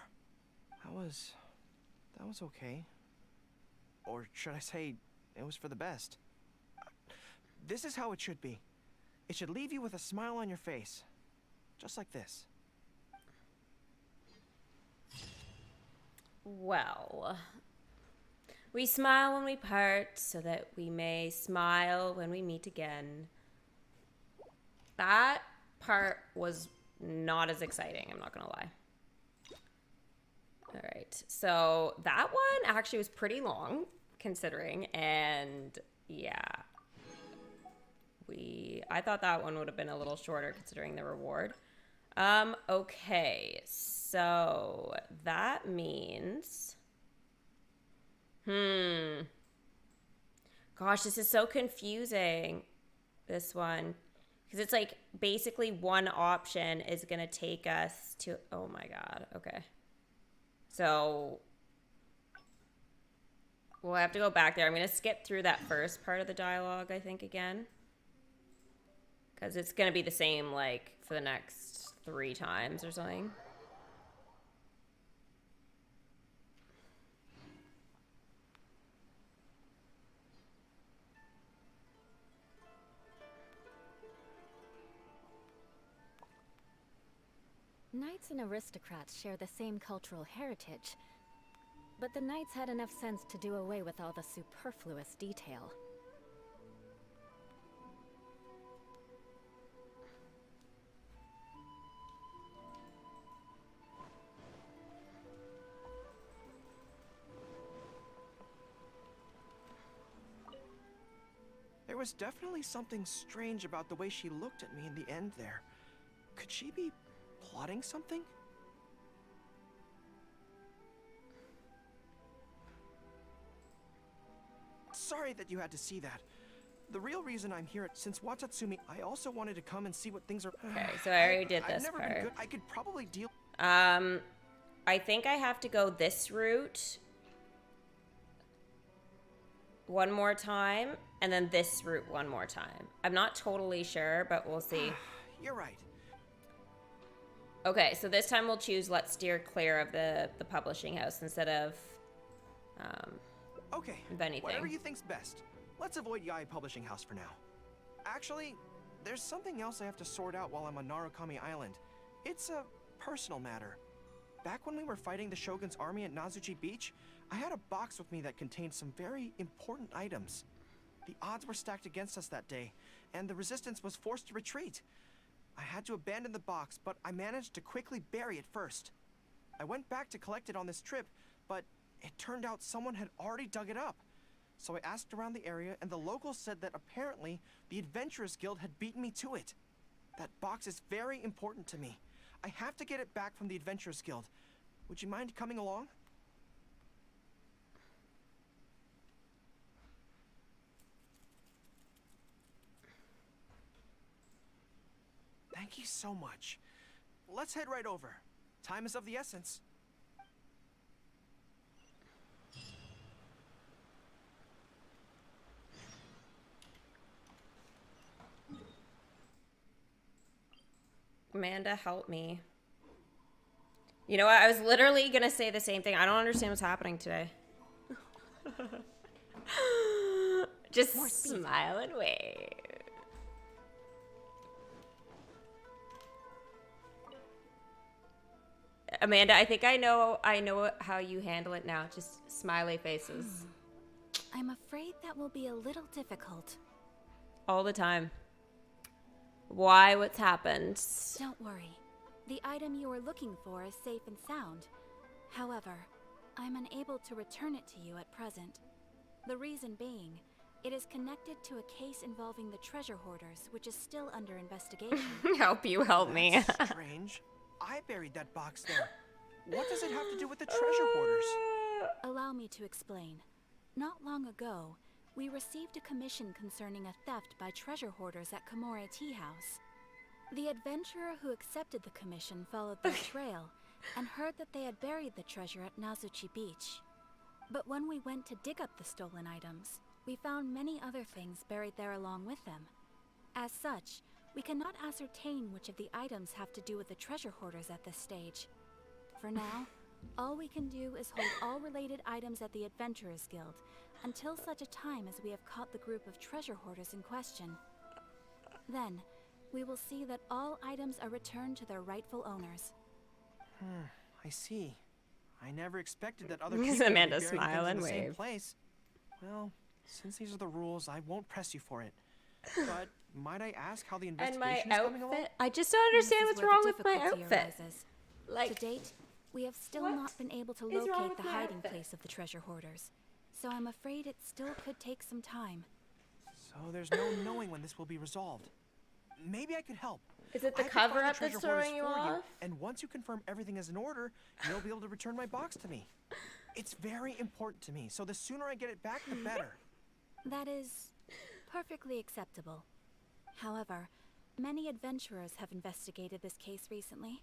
That was okay. Or should I say, it was for the best. This is how it should be. It should leave you with a smile on your face. Just like this. Well, we smile when we part so that we may smile when we meet again. That part was not as exciting, I'm not gonna lie. All right, so that one actually was pretty long considering, and yeah, I thought that one would have been a little shorter considering the reward. Okay, so that means, gosh, this is so confusing, this one, because it's like basically one option is gonna take us to, oh my god, okay. So we'll have to go back there. I'm going to skip through that first part of the dialogue, I think, again. Because it's going to be the same, like, for the next 3 times or something. Knights and aristocrats share the same cultural heritage, but the knights had enough sense to do away with all the superfluous detail. There was definitely something strange about the way she looked at me in the end there. Could she be plotting something? Sorry that you had to see that. The real reason I'm here, since Watatsumi, I also wanted to come and see what things are. Okay, so I already did this I've never part. been good. I could probably deal. I think I have to go this route one more time, and then this route one more time. I'm not totally sure, but we'll see. You're right. Okay, so this time we'll choose let's steer clear of the publishing house instead of Okay, of anything. whatever you think's best. Let's avoid Yae Publishing House for now. Actually, there's something else I have to sort out while I'm on Narukami Island. It's a personal matter. Back when we were fighting the Shogun's army at Nazuchi Beach, I had a box with me that contained some very important items. The odds were stacked against us that day, and the resistance was forced to retreat. I had to abandon the box, but I managed to quickly bury it first. I went back to collect it on this trip, but it turned out someone had already dug it up. So I asked around the area, and the locals said that apparently the Adventurers Guild had beaten me to it. That box is very important to me. I have to get it back from the Adventurers Guild. Would you mind coming along? Thank you so much. Let's head right over. Time is of the essence. Amanda, help me. You know what? I was literally gonna say the same thing. I don't understand what's happening today. Just smile and wave. Amanda, I think I know how you handle it now. Just smiley faces. I'm afraid that will be a little difficult. All the time. Why? What's happened? Don't worry. The item you are looking for is safe and sound. However, I'm unable to return it to you at present. The reason being, it is connected to a case involving the treasure hoarders, which is still under investigation. Help you help me. That's strange. I buried that box there. What does it have to do with the treasure hoarders? Allow me to explain. Not long ago, we received a commission concerning a theft by treasure hoarders at Komore Tea House. The adventurer who accepted the commission followed their trail and heard that they had buried the treasure at Nazuchi Beach. But when we went to dig up the stolen items, we found many other things buried there along with them. As such, we cannot ascertain which of the items have to do with the treasure hoarders at this stage. For now, all we can do is hold all related items at the Adventurers Guild until such a time as we have caught the group of treasure hoarders in question. Then, we will see that all items are returned to their rightful owners. I see. I never expected that other people Amanda would be burying smile things in and the same wave. place. Well, since these are the rules, I won't press you for it. But might I ask how the And investigation my is coming along? outfit? I just don't understand This what's is where wrong the with my difficulty outfit. arises. Like, To date, we have still what not been able to is wrong locate with the my hiding outfit? place of the treasure hoarders. So I'm afraid it still could take some time. So there's no knowing when this will be resolved. Maybe I could help. is it the I could find cover up treasure that's hoarders throwing you for off? and once you confirm everything is in order, you'll be able to return my box to me. It's very important to me, so the sooner I get it back, the better. That is perfectly acceptable. However, many adventurers have investigated this case recently.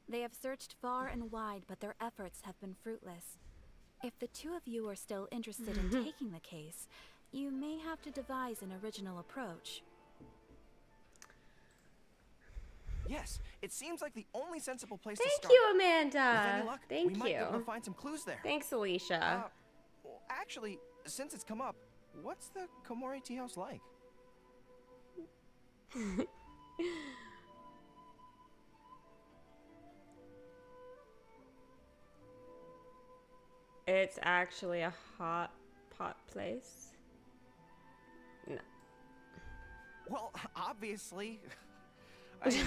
They have searched far and wide, but their efforts have been fruitless. If the two of you are still interested in taking the case, you may have to devise an original approach. Yes, it seems like the only sensible place to Thank start. you, With Amanda. any luck, Thank we might be able you. to find some clues there. Thanks, Alicia. Well, actually, since it's come up, what's the Komore Tea House like? It's actually a hot pot place. No. Well, obviously. I mean,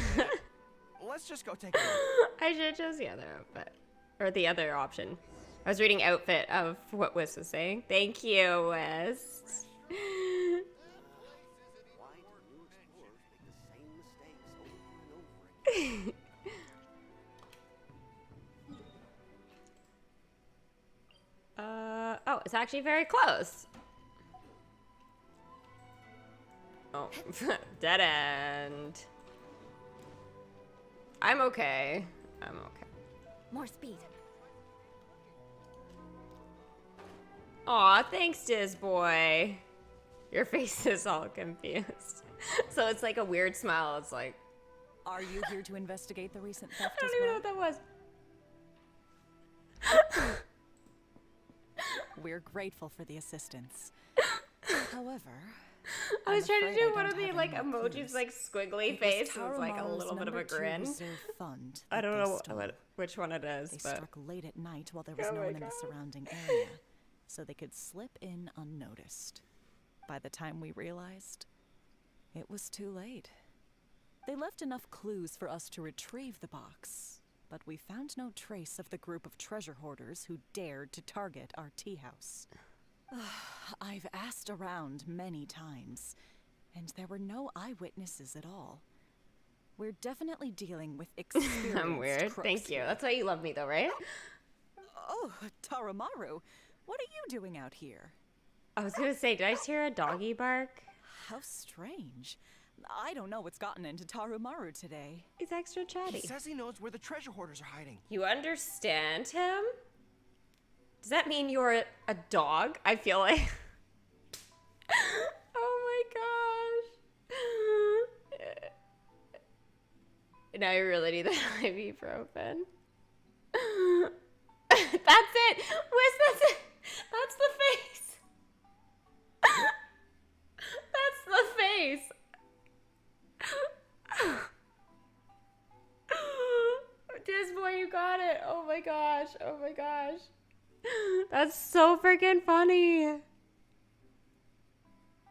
let's just go take a look. I should have chose the other outfit. Or the other option. I was reading outfit of what Wiz was saying. Thank you, Wiz. Oh, it's actually very close. Oh, dead end. I'm okay. I'm okay. More speed. Aw, thanks, Diz boy. Your face is all confused. So it's like a weird smile. It's like, Are you here to investigate the recent I theft don't as even know well? what that was. We're grateful for the assistance. However, I was I'm trying to afraid do I one don't of the have like any more emojis, clues. like squiggly It was face with like a Taromaru's little bit of a number 2 grin. reserve fund I that don't they know stole. which one it is, They but struck late at night while there was Oh no my one in the God. surrounding area, so they could slip in unnoticed. By the time we realized, it was too late. They left enough clues for us to retrieve the box, but we found no trace of the group of treasure hoarders who dared to target our tea house. I've asked around many times, and there were no eyewitnesses at all. We're definitely dealing with experienced I'm weird. crooks Thank you. here. That's why you love me though, right? Oh, Taramaru, what are you doing out here? I was gonna say, did I just hear a doggy bark? How strange. I don't know what's gotten into Tarumaru today. He's extra chatty. He says he knows where the treasure hoarders are hiding. You understand him? Does that mean you're a dog? I feel like. Oh my gosh. Now you really need that ibuprofen. That's it. That's it. That's the face. That's the face. Disboy, you got it. Oh my gosh. Oh my gosh. That's so freaking funny.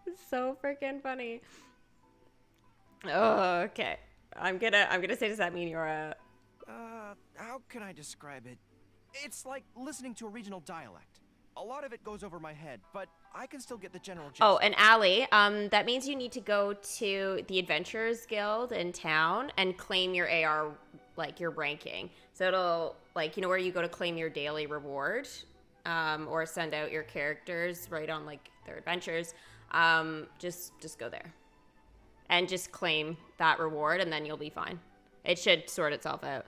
It's so freaking funny. Oh, okay. I'm gonna say, does that mean you're a... How can I describe it? It's like listening to a regional dialect. A lot of it goes over my head, but I can still get the general gist. Oh, and Allie, that means you need to go to the Adventurers Guild in town and claim your AR, like, your ranking. So it'll, like, you know where you go to claim your daily reward, or send out your characters right on, like, their adventures. Just go there. And just claim that reward, and then you'll be fine. It should sort itself out.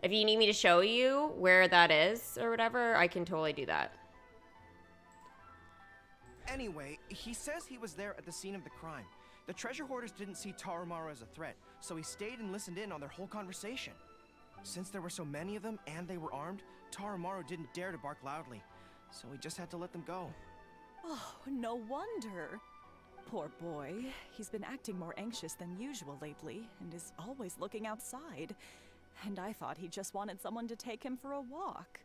If you need me to show you where that is or whatever, I can totally do that. Anyway, he says he was there at the scene of the crime. The treasure hoarders didn't see Tarumaru as a threat, so he stayed and listened in on their whole conversation. Since there were so many of them and they were armed, Tarumaru didn't dare to bark loudly, so he just had to let them go. Oh, no wonder. Poor boy. He's been acting more anxious than usual lately and is always looking outside. And I thought he just wanted someone to take him for a walk.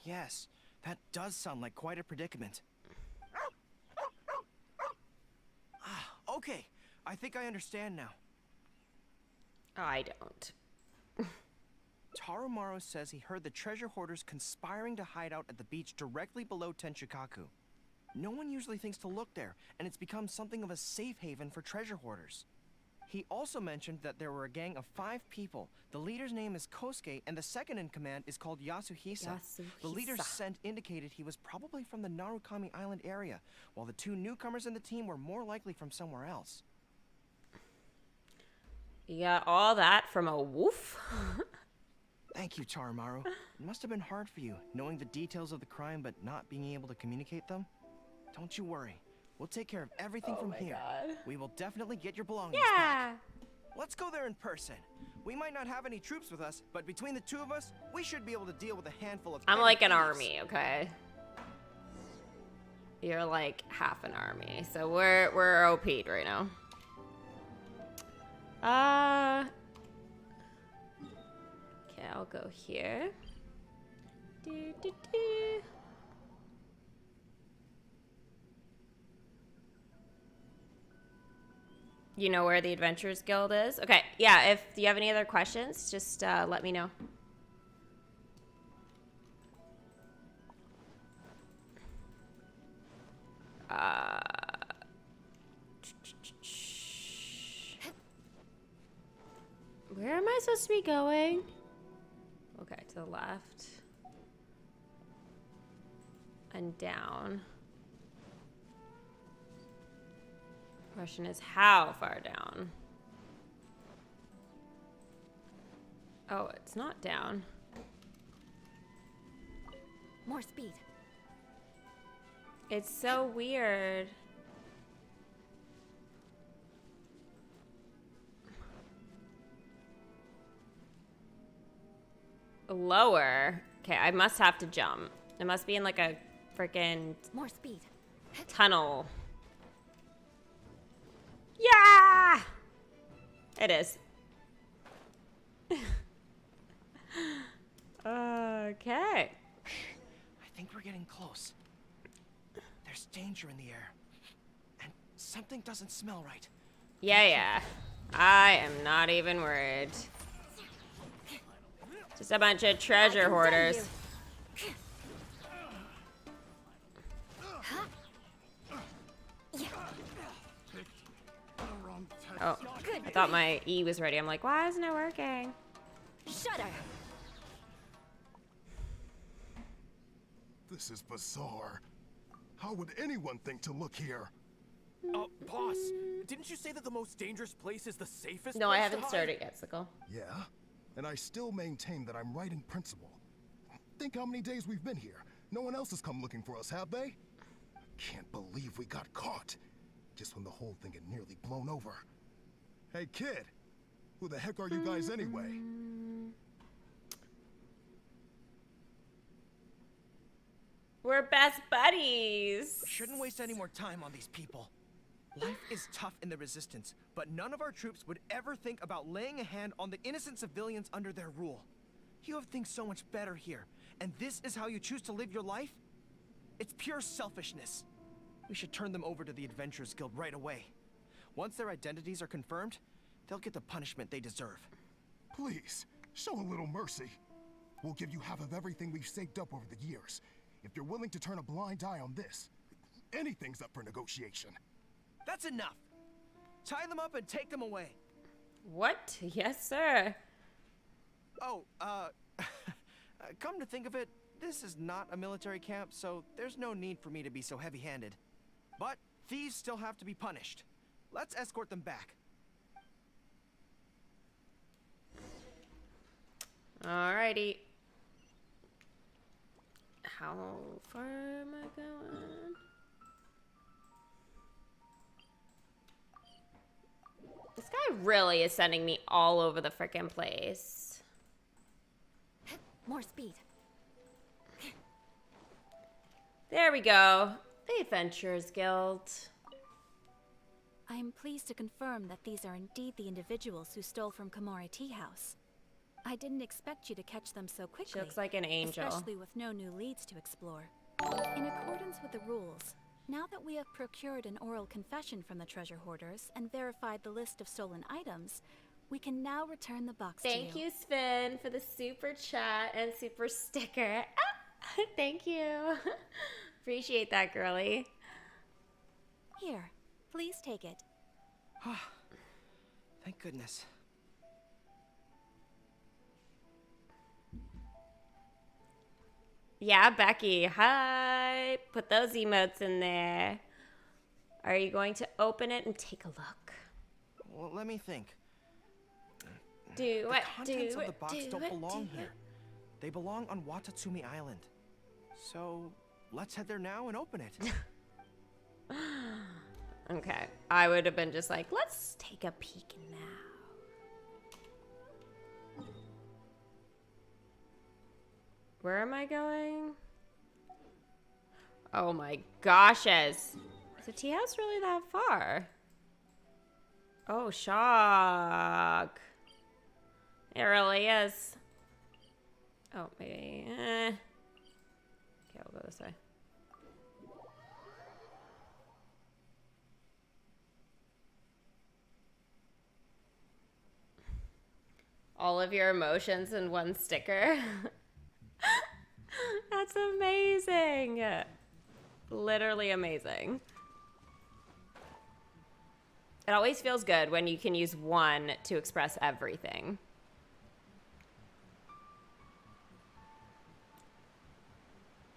Yes, that does sound like quite a predicament. Okay, I think I understand now. I don't. Tarumaru says he heard the treasure hoarders conspiring to hide out at the beach directly below Tenshikaku. No one usually thinks to look there, and it's become something of a safe haven for treasure hoarders. He also mentioned that there were a gang of 5 people. The leader's name is Kosuke, and the second in command is called Yasuhisa. The leader's scent indicated he was probably from the Narukami Island area, while the 2 newcomers in the team were more likely from somewhere else. You got all that from a woof? Thank you, Tarumaru. It must have been hard for you, knowing the details of the crime but not being able to communicate them. Don't you worry. We'll take care of everything from here. God. We will definitely get your belongings back. Let's go there in person. We might not have any troops with us, but between the 2 of us, we should be able to deal with a handful of... I'm like an army, okay? You're like half an army. So we're OP'd right now. Okay, I'll go here. You know where the Adventurers Guild is? Okay, yeah, if you have any other questions, just let me know. Where am I supposed to be going? Okay, to the left. And down. Question is, how far down? Oh, it's not down. More speed. It's so weird. Lower. Okay, I must have to jump. It must be in like a freaking More speed. tunnel. Yeah! It is. Okay. I think we're getting close. There's danger in the air. And something doesn't smell right. Yeah. I am not even worried. Just a bunch of treasure hoarders. Oh, I thought my E was ready. I'm like, why isn't it working? Shudder. This is bizarre. How would anyone think to look here? Boss, didn't you say that the most dangerous place is the safest No, I place haven't to hide? started yet, Sickle. Yeah, and I still maintain that I'm right in principle. Think how many days we've been here. No one else has come looking for us, have they? Can't believe we got caught. Just when the whole thing had nearly blown over. Hey, kid. Who the heck are you guys anyway? We're best buddies. We shouldn't waste any more time on these people. Life is tough in the Resistance, but none of our troops would ever think about laying a hand on the innocent civilians under their rule. You have things so much better here, and this is how you choose to live your life? It's pure selfishness. We should turn them over to the Adventurers Guild right away. Once their identities are confirmed, they'll get the punishment they deserve. Please, show a little mercy. We'll give you half of everything we've saved up over the years. If you're willing to turn a blind eye on this, anything's up for negotiation. That's enough. Tie them up and take them away. What? Yes, sir. Oh, come to think of it, this is not a military camp, so there's no need for me to be so heavy-handed. But thieves still have to be punished. Let's escort them back. Alrighty. How far am I going? This guy really is sending me all over the frickin' place. More speed. There we go. The Adventurers Guild. I am pleased to confirm that these are indeed the individuals who stole from Komori Tea House. I didn't expect you to catch them so quickly. She looks like an angel. Especially with no new leads to explore. In accordance with the rules, now that we have procured an oral confession from the treasure hoarders and verified the list of stolen items, we can now return the box to you. Thank you, Sven, for the super chat and super sticker. Ah, thank you. Appreciate that, girly. Here, please take it. Thank goodness. Yeah, Becky. Hi. Put those emotes in there. Are you going to open it and take a look? Well, let me think. Do The it. contents Do of the it. box Do don't it. belong Do here. They belong on Watatsumi Island. So, let's head there now and open it. it. Okay. I would have been just like, let's take a peek now. Where am I going? Oh my gosh, is the tea house really that far? Oh, shock. It really is. Oh, maybe. Okay, we'll go this way. All of your emotions in one sticker. That's amazing. Literally amazing. It always feels good when you can use one to express everything.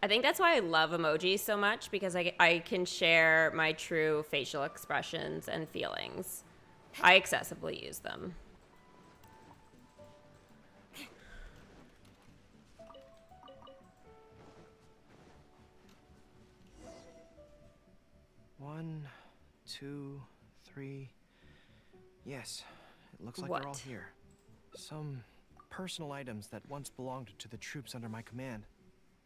I think that's why I love emojis so much, because I can share my true facial expressions and feelings. I excessively use them. One, two, three. Yes, it looks like What? they're all here. Some personal items that once belonged to the troops under my command.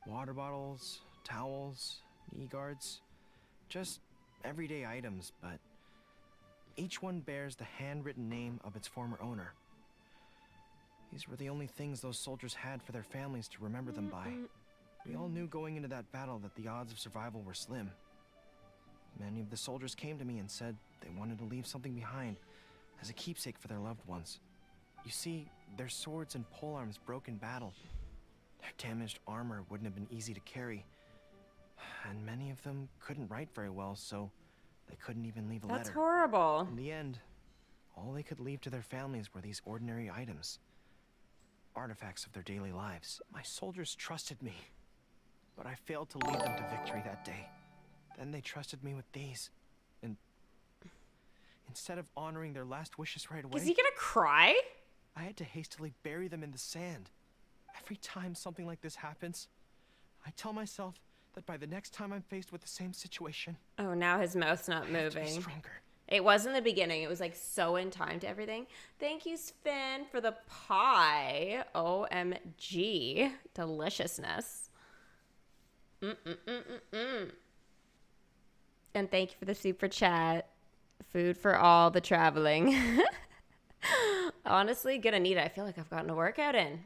Water bottles, towels, knee guards. Just everyday items, but each one bears the handwritten name of its former owner. These were the only things those soldiers had for their families to remember them by. We all knew going into that battle that the odds of survival were slim. Many of the soldiers came to me and said they wanted to leave something behind as a keepsake for their loved ones. You see, their swords and polearms broke in battle. Their damaged armor wouldn't have been easy to carry. And many of them couldn't write very well, so they couldn't even leave a letter. That's horrible. In the end, all they could leave to their families were these ordinary items. Artifacts of their daily lives. My soldiers trusted me, but I failed to lead them to victory that day. Then they trusted me with these. And instead of honoring their last wishes right away, Is he gonna cry? I had to hastily bury them in the sand. Every time something like this happens, I tell myself that by the next time I'm faced with the same situation, Oh, now his mouth's not I have to be moving. stronger. It was in the beginning. It was like so in time to everything. Thank you, Sven, for the pie. OMG. Deliciousness. And thank you for the super chat. Food for all the traveling. Honestly, gonna need it. I feel like I've gotten a workout in.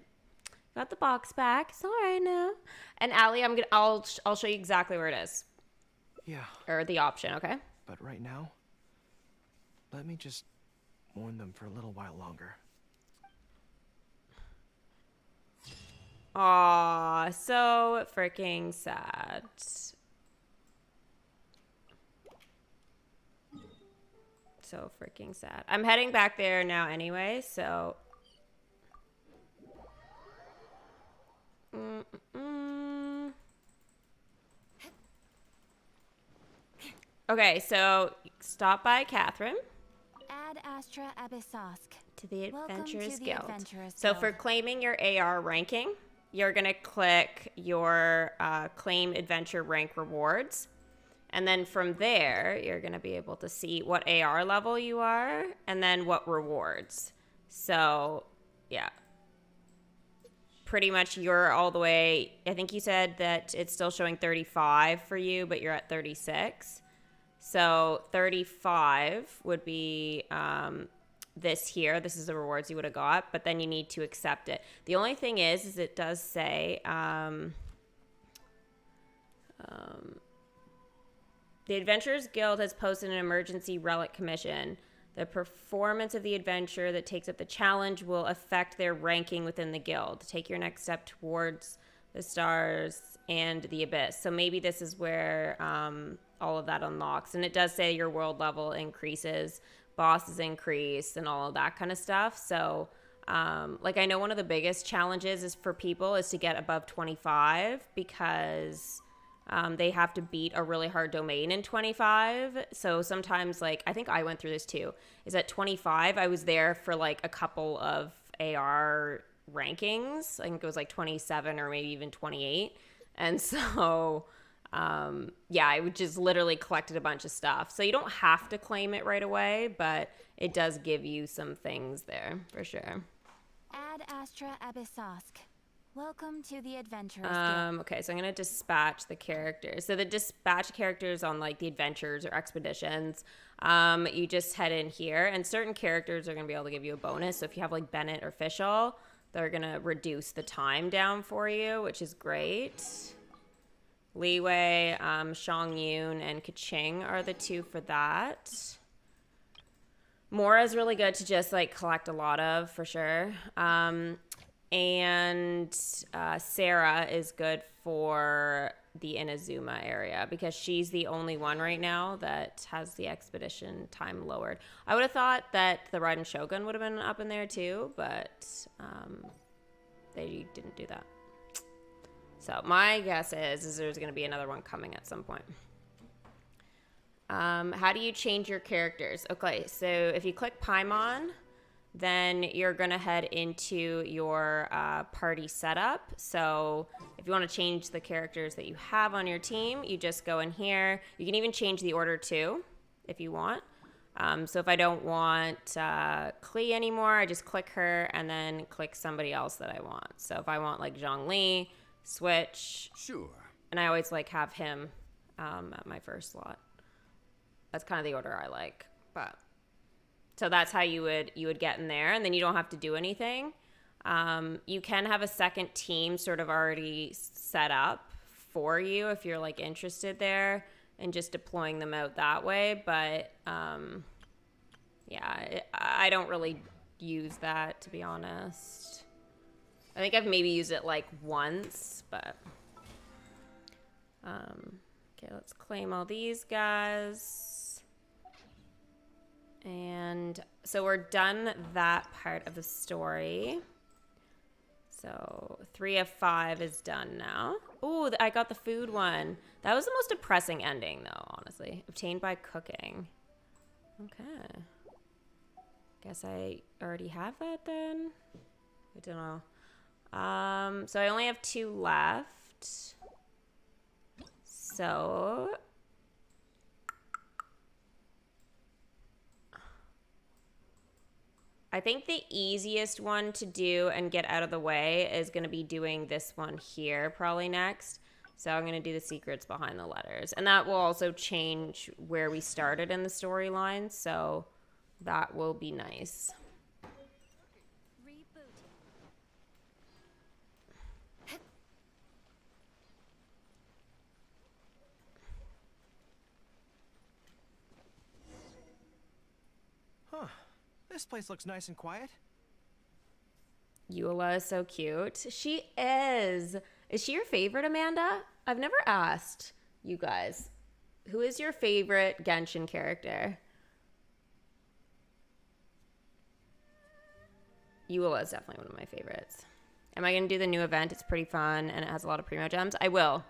Got the box back. It's all right now. And Allie, I'll show you exactly where it is. Yeah, Or the option, okay? but right now, let me just mourn them for a little while longer. Aw, so freaking sad. So freaking sad. I'm heading back there now anyway, so... Okay, so stop by Catherine. Ad Astra Abyssosk. To the Welcome Adventurers to the Guild. Adventurers So Guild. for claiming your AR ranking, you're going to click your claim adventure rank rewards. And then from there, you're going to be able to see what AR level you are and then what rewards. So, yeah. Pretty much you're all the way, I think you said that it's still showing 35 for you, but you're at 36. So 35 would be this here. This is the rewards you would have got, but then you need to accept it. The only thing is it does say the Adventurers Guild has posted an emergency relic commission. The performance of the adventure that takes up the challenge will affect their ranking within the guild. Take your next step towards the stars and the abyss. So maybe this is where all of that unlocks. And it does say your world level increases, bosses increase, and all of that kind of stuff. So like I know one of the biggest challenges is for people is to get above 25 because they have to beat a really hard domain in 25. So sometimes, like, I think I went through this too, is at 25, I was there for like a couple of AR rankings. I think it was like 27 or maybe even 28. And so, yeah, I would just literally collected a bunch of stuff. So you don't have to claim it right away, but it does give you some things there for sure. Ad Astra Abyssosk. Welcome to the Adventurers Guild. Okay, so I'm going to dispatch the characters. So the dispatch characters on like the adventures or expeditions, you just head in here and certain characters are going to be able to give you a bonus. So if you have like Bennett or Fischl, they're going to reduce the time down for you, which is great. Liwei, Shang Yun, and Kaching are the two for that. Mora is really good to just like collect a lot of for sure. And Sarah is good for the Inazuma area because she's the only one right now that has the expedition time lowered. I would have thought that the Raiden Shogun would have been up in there too, but they didn't do that. So my guess is there's going to be another one coming at some point. How do you change your characters? Okay, so if you click Paimon, then you're going to head into your party setup. So if you want to change the characters that you have on your team, you just go in here. You can even change the order too, if you want. So if I don't want Klee anymore, I just click her and then click somebody else that I want. So if I want like Zhongli, switch. Sure. And I always like have him at my first slot. That's kind of the order I like, but... So that's how you would get in there, and then you don't have to do anything. You can have a second team sort of already set up for you if you're like interested there and just deploying them out that way. But yeah, I don't really use that, to be honest. I think I've maybe used it like once, but okay, let's claim all these guys. And so we're done that part of the story. So 3 of 5 is done now. Ooh, I got the food one. That was the most depressing ending, though, honestly. Obtained by cooking. Okay. Guess I already have that then. I don't know. So I only have 2 left. So I think the easiest one to do and get out of the way is going to be doing this one here probably next. So I'm going to do the secrets behind the letters. And that will also change where we started in the storyline. So that will be nice. Huh. This place looks nice and quiet. Eula is so cute. She is. Is she your favorite, Amanda? I've never asked you guys. Who is your favorite Genshin character? Eula is definitely one of my favorites. Am I going to do the new event? It's pretty fun, and it has a lot of primo gems. I will.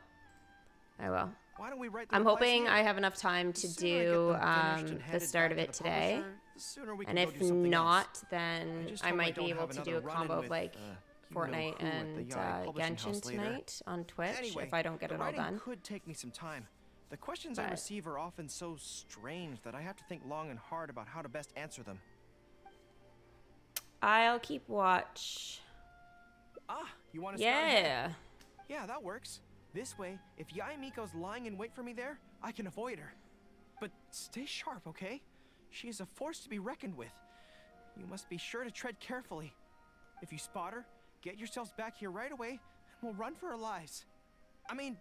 Why don't we write the I'm replies hoping here? I have enough time to The sooner I get do them finished and the headed start of back it to the today. publisher, the sooner we can And go if do something not, else. then just I hope might don't be able have to do another a run-in combo of with, like you know Fortnite who at and the Yai Publishing Genshin House later. tonight on Twitch Anyway, if I don't get the it all writing done. could take me some time. The questions I But- receive are often so strange that I have to think long and hard about how to best answer them. I'll keep watch. Ah, you want to start ahead? Yeah. Yeah, that works. This way, if Yai Miko's lying in wait for me there, I can avoid her. But stay sharp, okay? She is a force to be reckoned with. You must be sure to tread carefully. If you spot her, get yourselves back here right away, and we'll run for our lives. I mean,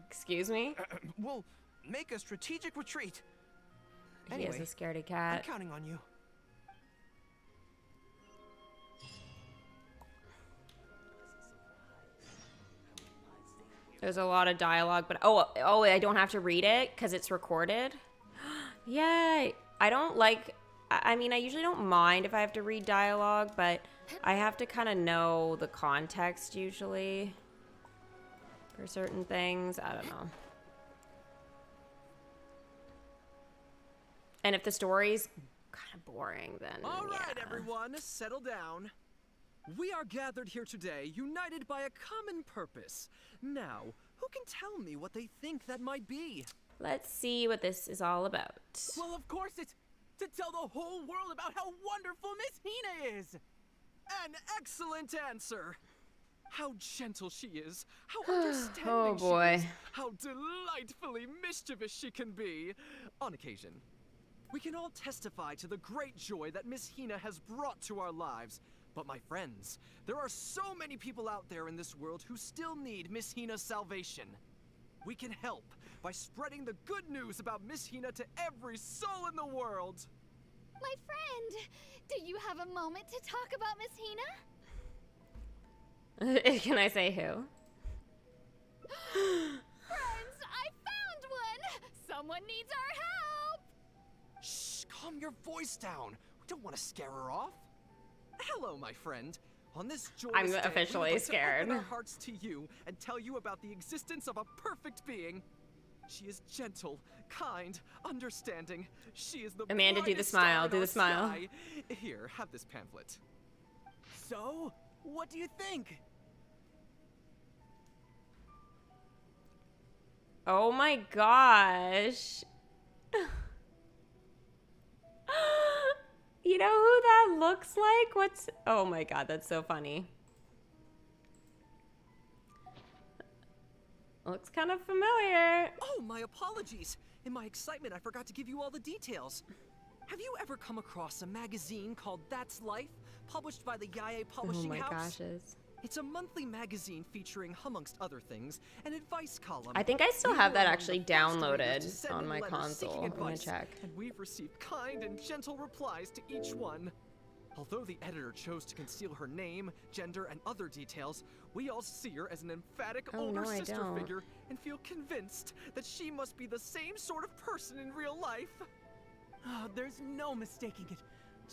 Excuse me? we'll make a strategic retreat. He Anyway, is a scaredy I'm cat. counting on you. There's a lot of dialogue, but oh, I don't have to read it because it's recorded. Yay! I don't like. I mean, I usually don't mind if I have to read dialogue, but I have to kind of know the context usually for certain things. I don't know. And if the story's kind of boring, then All right, yeah. everyone, settle down. We are gathered here today, united by a common purpose. Now, who can tell me what they think that might be? Let's see what this is all about. Well, of course, it's to tell the whole world about how wonderful Miss Hina is. An excellent answer. How gentle she is, how understanding Oh, she boy. is, how delightfully mischievous she can be, on occasion. We can all testify to the great joy that Miss Hina has brought to our lives. But my friends, there are so many people out there in this world who still need Miss Hina's salvation. We can help by spreading the good news about Miss Hina to every soul in the world. My friend, do you have a moment to talk about Miss Hina? Can I say who? Friends, I found one! Someone needs our help! Shh, calm your voice down. We don't want to scare her off. Hello, my friend. On this joyous I'm day, officially we would like to scared. open our hearts to you and tell you about the existence of a perfect being. She is gentle, kind, understanding. She is the Amanda, do the brightest smile, star in do the our smile. sky. Here, have this pamphlet. So, what do you think? Oh my gosh. You know who that looks like? Oh my god, that's so funny. Looks kind of familiar. Oh, my apologies. In my excitement, I forgot to give you all the details. Have you ever come across a magazine called That's Life, published by the Yae Publishing Oh my House? goshes. It's a monthly magazine featuring, amongst other things, an advice column. I think I still We have were that among actually the first readers to downloaded send on in my letters seeking console. I'm gonna advice, check. And we've received kind and gentle replies to each one. Although the editor chose to conceal her name, gender, and other details, we all see her as an emphatic Oh, older no, I sister don't. figure and feel convinced that she must be the same sort of person in real life. Oh, there's no mistaking it.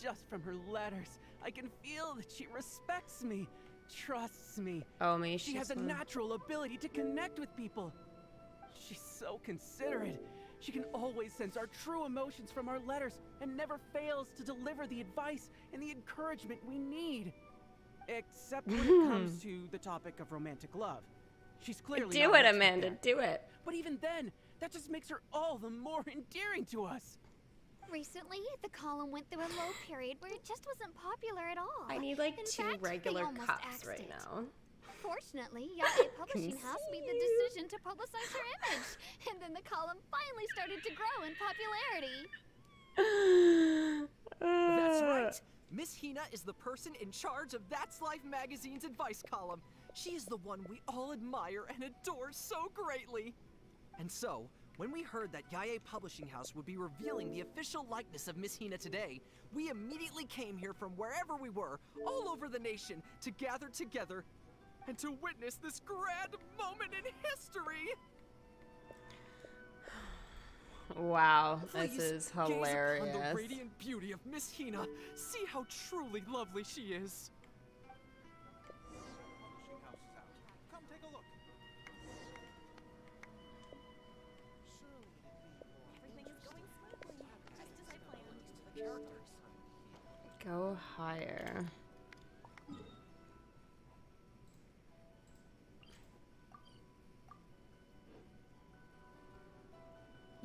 Just from her letters, I can feel that she respects me. trusts me. Oh, me. She has a natural ability to connect with people. She's so considerate. She can always sense our true emotions from our letters and never fails to deliver the advice and the encouragement we need. Except when it comes to the topic of romantic love. She's clearly do not it, an expert Amanda. there. Do it. But even then, that just makes her all the more endearing to us. Recently, the column went through a low period where it just wasn't popular at all. I need like In 2 fact, they regular almost cups axed right it. now. Fortunately, Yae Publishing House made the decision to publicize her image, and then the column finally started to grow in popularity. That's right. Miss Hina is the person in charge of That's Life magazine's advice column. She is the one we all admire and adore so greatly. And so, when we heard that Yae Publishing House would be revealing the official likeness of Miss Hina today, we immediately came here from wherever we were, all over the nation, to gather together and to witness this grand moment in history. Wow, Please, this is gaze hilarious. upon the radiant beauty of Miss Hina. See how truly lovely she is. Come take a look. Everything is going smoothly, just as I planned. Go higher.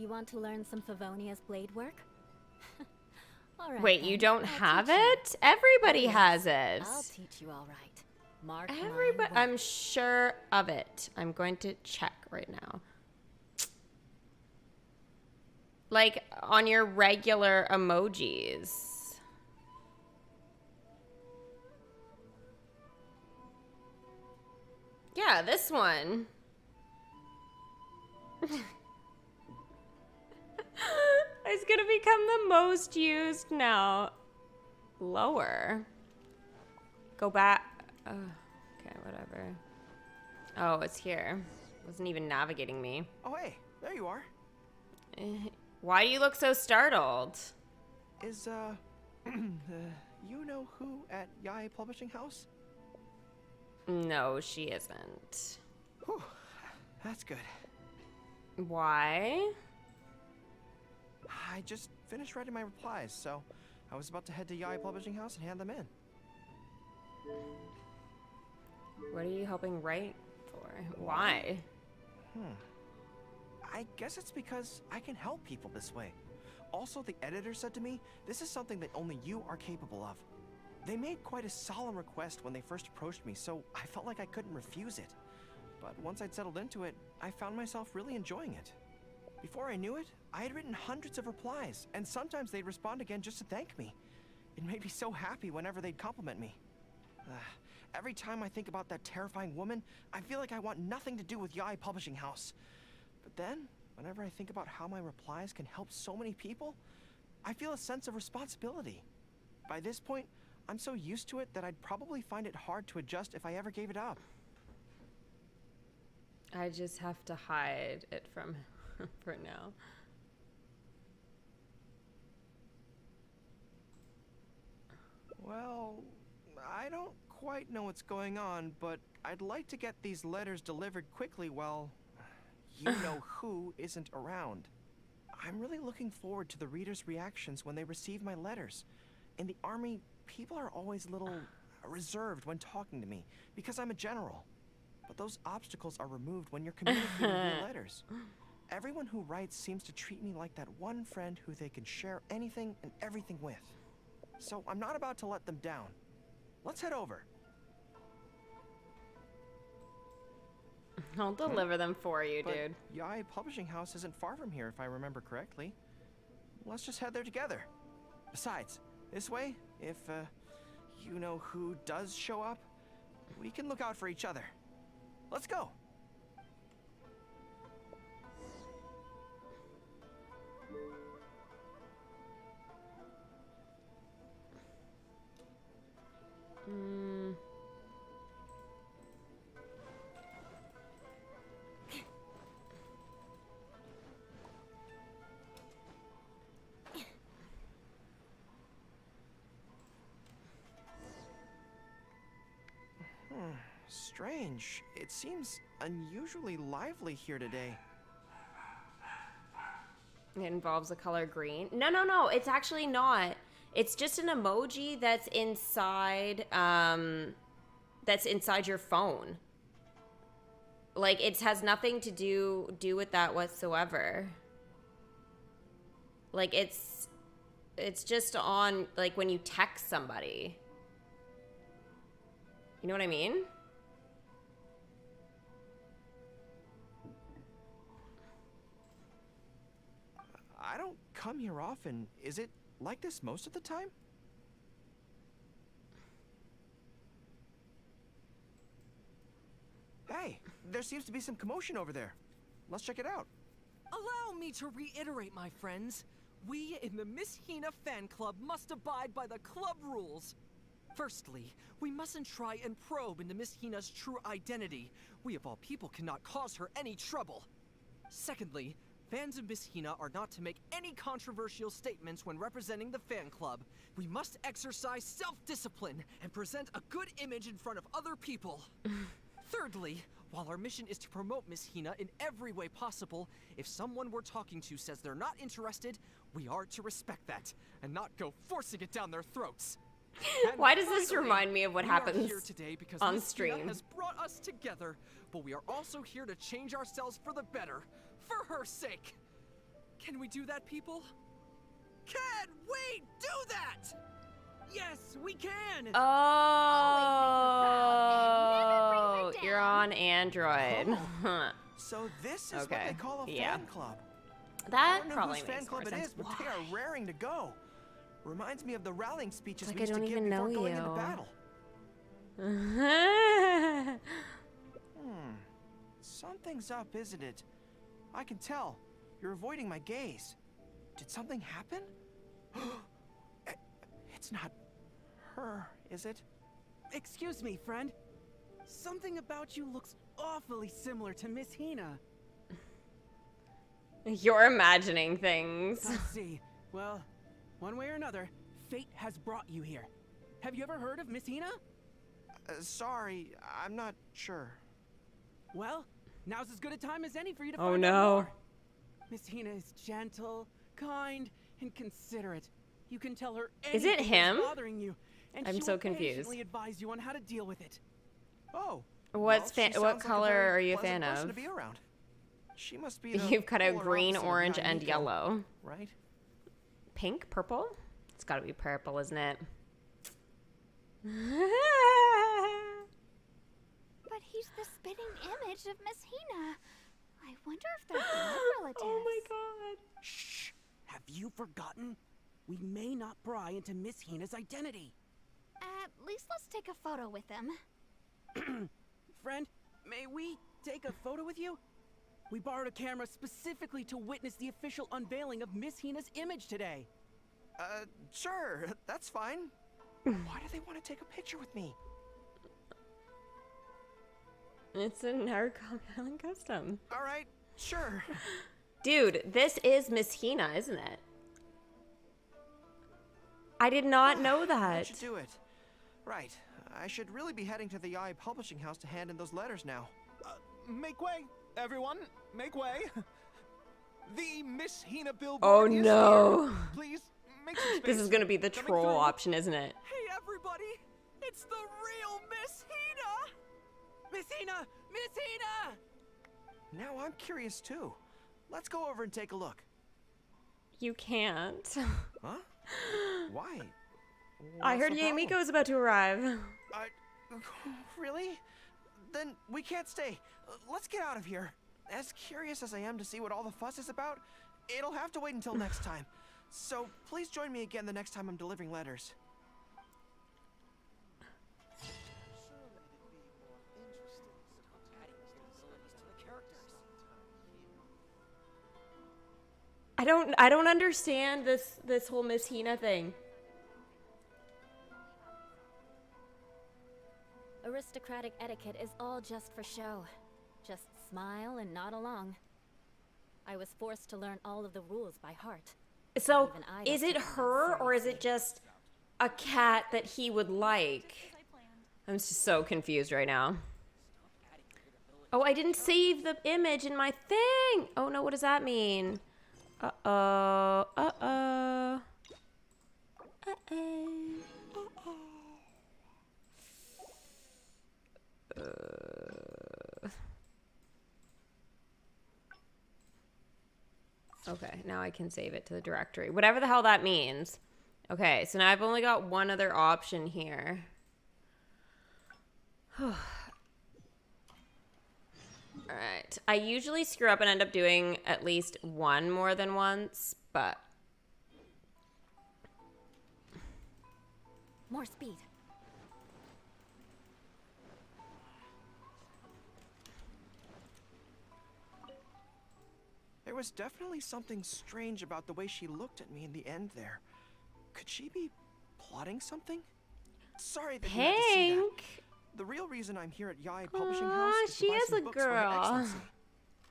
You want to learn some Favonia's blade work? All right. Wait, you then, don't I'll have teach you. it? Everybody Oh, has yes, it. I'll teach you all right. Mark my Everybody, words. I'm sure of it. I'm going to check right now. Like on your regular emojis. Yeah, this one. It's gonna become the most used now. Lower. Go back. Okay, whatever. Oh, it's here. Wasn't even navigating me. Oh, hey, there you are. Why do you look so startled? Is, you know who at Yae Publishing House? No, she isn't. Whew, that's good. Why? I just finished writing my replies, so I was about to head to Yae Publishing House and hand them in. What are you helping write for? Why? I guess it's because I can help people this way. Also, the editor said to me, this is something that only you are capable of. They made quite a solemn request when they first approached me, so I felt like I couldn't refuse it. But once I'd settled into it, I found myself really enjoying it. Before I knew it, I had written hundreds of replies, and sometimes they'd respond again just to thank me. It made me so happy whenever they'd compliment me. Every time I think about that terrifying woman, I feel like I want nothing to do with Yae Publishing House. But then, whenever I think about how my replies can help so many people, I feel a sense of responsibility. By this point, I'm so used to it that I'd probably find it hard to adjust if I ever gave it up. I just have to hide it from for now. Well, I don't quite know what's going on, but I'd like to get these letters delivered quickly while you-know-who isn't around. I'm really looking forward to the readers' reactions when they receive my letters. In the army, people are always a little reserved when talking to me because I'm a general. But those obstacles are removed when you're communicating via letters. Everyone who writes seems to treat me like that one friend who they can share anything and everything with. So I'm not about to let them down. Let's head over. I'll deliver them for you, But dude. Yae Publishing House isn't far from here, if I remember correctly. Let's just head there together. Besides, this way, if you-know-who does show up, we can look out for each other. Let's go. Strange. It seems unusually lively here today. It involves the color green. No, no, no. It's actually not. It's just an emoji that's inside your phone. Like, it has nothing to do with that whatsoever. Like, it's just on, like, when you text somebody. You know what I mean? I don't come here often. Is it like this most of the time? Hey, there seems to be some commotion over there. Let's check it out. Allow me to reiterate, my friends. We in the Miss Hina fan club must abide by the club rules. Firstly, we mustn't try and probe into Miss Hina's true identity. We of all people cannot cause her any trouble. Secondly, fans of Miss Hina are not to make any controversial statements when representing the fan club. We must exercise self-discipline and present a good image in front of other people. Thirdly, while our mission is to promote Miss Hina in every way possible, if someone we're talking to says they're not interested, we are to respect that and not go forcing it down their throats. Why does this remind me of what happens here today because on Miss stream? Hina has brought us together, but we are also here to change ourselves for the better, for her sake. Can we do that, people? Can we do that? Yes, we can! Oh, you're on Android. Oh, so this is what they call a fan club. That I don't know probably whose makes fan club more it sense. is, but they are raring to go. Reminds me of the rallying speeches It's we like I used to don't give even before know going into you. battle. Something's up, isn't it? I can tell. You're avoiding my gaze. Did something happen? It's not her, is it? Excuse me, friend. Something about you looks awfully similar to Miss Hina. You're imagining things. I see. Well, one way or another, fate has brought you here. Have you ever heard of Miss Hina? Sorry, I'm not sure. Well, now's as good a time as any for you to Oh find out no. more. Miss Hina is gentle, kind, and considerate. You can tell her Is it anything him? that's bothering you, and I'm she so will confused. patiently advise you on how to deal with it. Oh. What well, color are you a fan pleasant person of? to be around. She must be the You've got a polar green, opposite of orange, and Yamiko, yellow. right? Pink? Purple? It's gotta be purple, isn't it? But he's the spitting image of Miss Hina. I wonder if they're blood relatives. Oh my god. Shh! Have you forgotten? We may not pry into Miss Hina's identity. At least let's take a photo with them. Friend, may we take a photo with you? We borrowed a camera specifically to witness the official unveiling of Miss Hina's image today. Sure, that's fine. Why do they want to take a picture with me? It's a Narcom Island custom. All right, sure. Dude, this is Miss Hina, isn't it? I did not know That that. should do it. Right. I should really be heading to the YA publishing house to hand in those letters now. Make way, everyone. Make way. The Miss Hina billboard Oh is no. here. Please, make some space. This is gonna be the Coming troll through. option, isn't it? Hey, everybody! It's the real Miss Hina! Miss Hina! Miss Hina! Now I'm curious too. Let's go over and take a look. You can't. Huh? Why? I What's heard the problem? Yamiko is about to arrive. Really? Then we can't stay. Let's get out of here. As curious as I am to see what all the fuss is about, it'll have to wait until next time. So please join me again the next time I'm delivering letters. I don't understand this whole Miss Hina thing. Aristocratic etiquette is all just for show. Just smile and nod along. I was forced to learn all of the rules by heart. So, Even I is don't it take them her or is seriously. it just a cat that he would like? I'm just so confused right now. Oh, I didn't save the image in my thing. Oh no, what does that mean? Uh-oh. Uh-oh. Uh-oh. Okay, now I can save it to the directory. Whatever the hell that means. Okay, so now I've only got one other option here. Alright. I usually screw up and end up doing at least one more than once, but... More speed. There was definitely something strange about the way she looked at me in the end there. Could she be plotting something? Sorry that you had to see that. Pink! The real reason I'm here at Yae Publishing House is she to buy is some a books for Her girl. Excellency.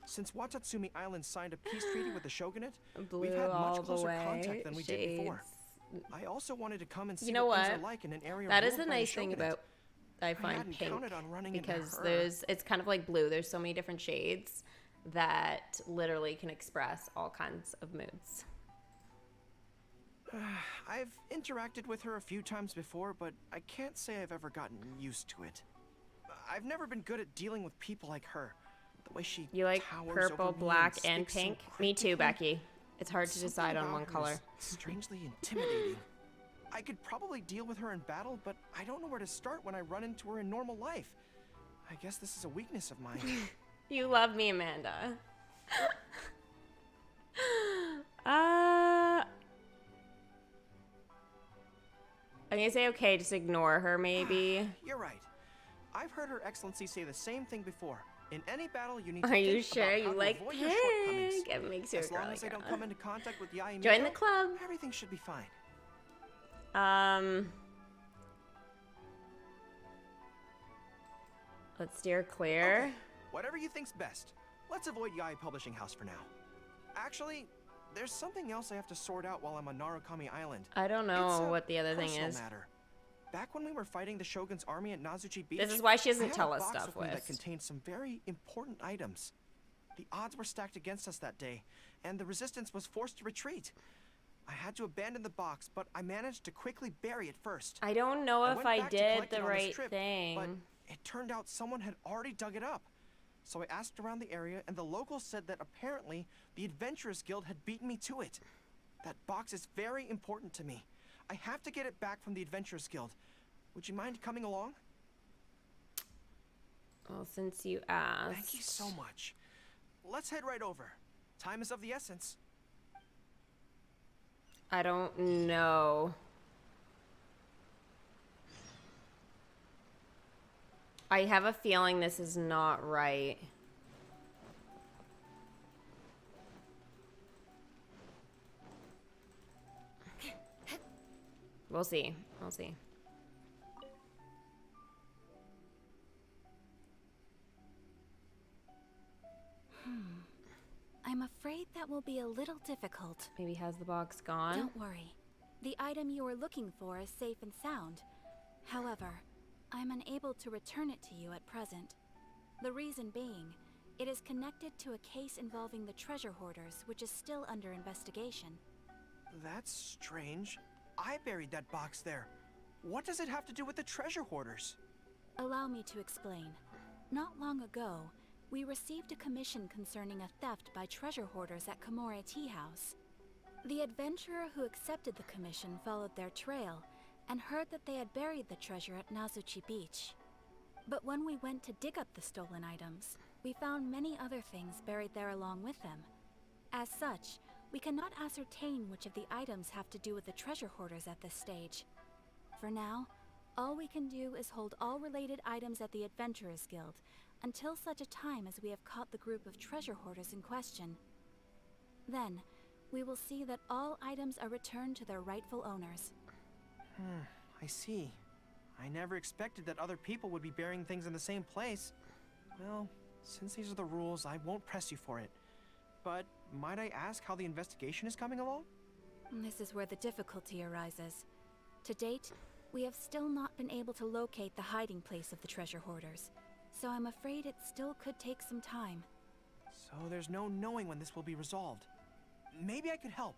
Since Watatsumi Island signed a peace treaty with the shogunate, we've had all much the closer way. contact than we did before. Shades. I also wanted to come and see You know what what? things are like in an area That is ruled the by nice thing shogunate. about I find hadn't pink, counted on running into because her. it's kind of like blue. There's so many different shades that literally can express all kinds of moods. I've interacted with her a few times before, but I can't say I've ever gotten used to it. I've never been good at dealing with people like her. The way she You like towers purple, over me black, and speaks so pink? Me too, cryptically. Becky. It's hard to Something decide on about one her is color. strangely intimidating. I could probably deal with her in battle, but I don't know where to start when I run into her in normal life. I guess this is a weakness of mine. You love me, Amanda. I'm gonna say okay, just ignore her maybe. You're right. I've heard Her Excellency say the same thing before. In any battle, you need Are to you think sure about you how to like avoid your shortcomings. pink? It makes you a As long girly as I don't girl. come into contact with Yae Join the Miko, club. everything should be fine. Let's steer clear. Okay, whatever you think's best. Let's avoid Yae Publishing House for now. Actually, there's something else I have to sort out while I'm on Narukami Island. I don't know It's a what the other thing personal is. matter. Back when we were fighting the Shogun's army at Nazuchi Beach, This is why she doesn't I had tell a us box stuff, with me that Wiz. contained some very important items. The odds were stacked against us that day, and the resistance was forced to retreat. I had to abandon the box, but I managed to quickly bury it first. I don't know if went I back to did collect it the on this right trip, thing. But it turned out someone had already dug it up. So I asked around the area, and the locals said that apparently the Adventurers Guild had beaten me to it. That box is very important to me. I have to get it back from the Adventurers Guild. Would you mind coming along? Well, since you asked. Thank you so much. Let's head right over. Time is of the essence. I don't know. I have a feeling this is not right. We'll see. We'll see. I'm afraid that will be a little difficult. Maybe has the box gone? Don't worry. The item you are looking for is safe and sound. However, I'm unable to return it to you at present. The reason being, it is connected to a case involving the treasure hoarders, which is still under investigation. That's strange. I buried that box there. What does it have to do with the treasure hoarders? Allow me to explain. Not long ago, we received a commission concerning a theft by treasure hoarders at Komore Tea House. The adventurer who accepted the commission followed their trail and heard that they had buried the treasure at Nazuchi Beach. But when we went to dig up the stolen items, we found many other things buried there along with them. As such, we cannot ascertain which of the items have to do with the treasure hoarders at this stage. For now, all we can do is hold all related items at the Adventurers Guild until such a time as we have caught the group of treasure hoarders in question. Then, we will see that all items are returned to their rightful owners. I see. I never expected that other people would be burying things in the same place. Well, since these are the rules, I won't press you for it. But might I ask how the investigation is coming along? This is where the difficulty arises. To date, We have still not been able to locate the hiding place of the treasure hoarders, so I'm afraid it still could take some time. So there's no knowing when this will be resolved. Maybe I could help.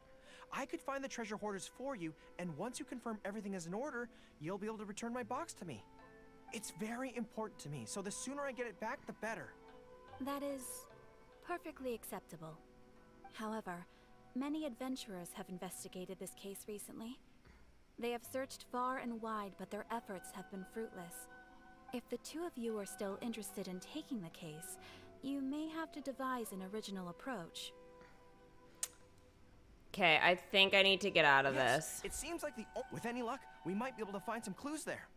I could find the treasure hoarders for you, and once you confirm everything is in order, you'll be able to return my box to me. It's very important to me, so the sooner I get it back, the better. That is perfectly acceptable. However, many adventurers have investigated this case recently. They have searched far and wide, but their efforts have been fruitless. If the two of you are still interested in taking the case, you may have to devise an original approach. Okay, I think I need to get out of this. It seems like with any luck, we might be able to find some clues there.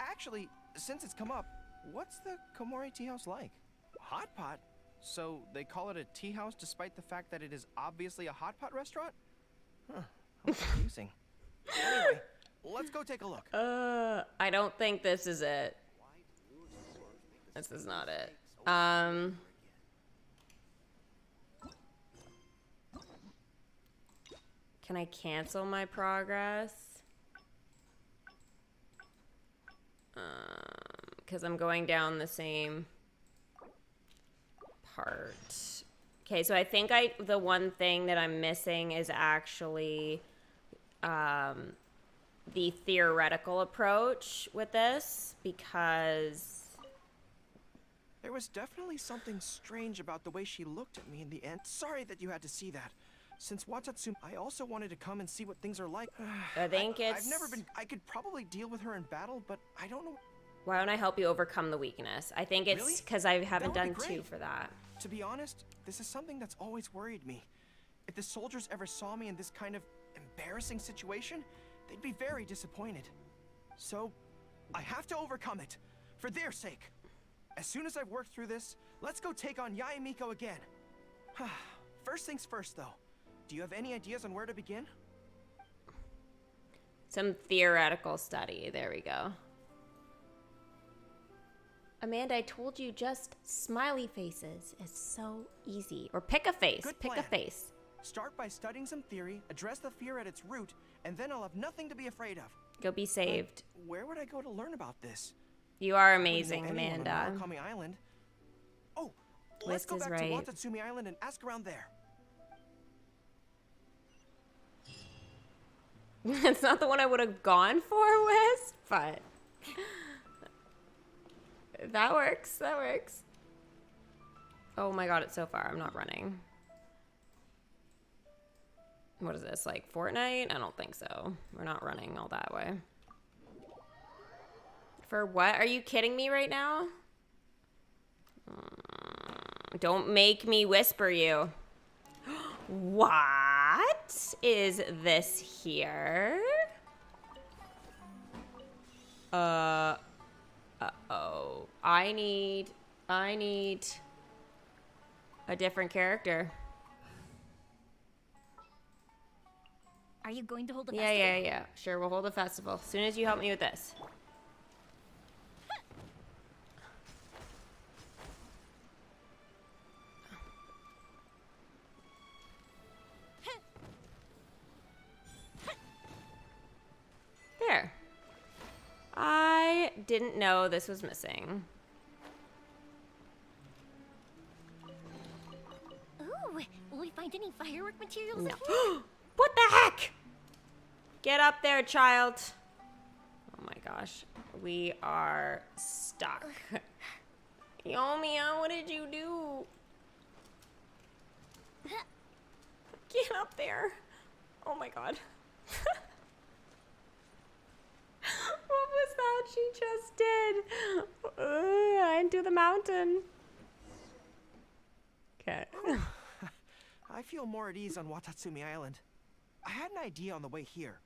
Actually, since it's come up, what's the Komori tea house like? Hot pot? So they call it a tea house despite the fact that it is obviously a hot pot restaurant? Huh, how confusing. Anyway, let's go take a look. I don't think this is it. This is not it. Can I cancel my progress? Because I'm going down the same part. Okay, so I think the one thing that I'm missing is actually the theoretical approach with this, because there was definitely something strange about the way she looked at me in the end. Sorry that you had to see that. Since Watatsumi, I also wanted to come and see what things are like. I think I've never been. I could probably deal with her in battle, but I don't know. Why don't I help you overcome the weakness? I think it's because I haven't done 2 for that. To be honest, this is something that's always worried me. If the soldiers ever saw me in this kind of embarrassing situation, they'd be very disappointed. So, I have to overcome it, for their sake. As soon as I've worked through this, let's go take on Yae Miko again. First things first, though. Do you have any ideas on where to begin? Some theoretical study. There we go. Amanda, I told you just smiley faces. It's so easy. Or pick a face. Pick a face. Start by studying some theory, address the fear at its root, and then I'll have nothing to be afraid of. Go be saved. Where would I go to learn about this? You are amazing, Amanda. On Murakami Island. Oh, let's go back to Watatsumi Island and ask around there. It's not the one I would have gone for, Wes, but that works. That works. Oh my god, it's so far. I'm not running. What is this, like Fortnite? I don't think so. We're not running all that way. For what? Are you kidding me right now? Don't make me whisper you. What is this here? Uh-oh. I need a different character. Are you going to hold a festival? Yeah. Sure, we'll hold a festival. As soon as you help me with this. There. I didn't know this was missing. Ooh, will we find any firework materials? No. What the heck? Get up there, child. Oh my gosh. We are stuck. Yomiya, what did you do? Get up there. Oh my god. What was that she just did? Into the mountain. Okay. I feel more at ease on Watatsumi Island. I had an idea on the way here.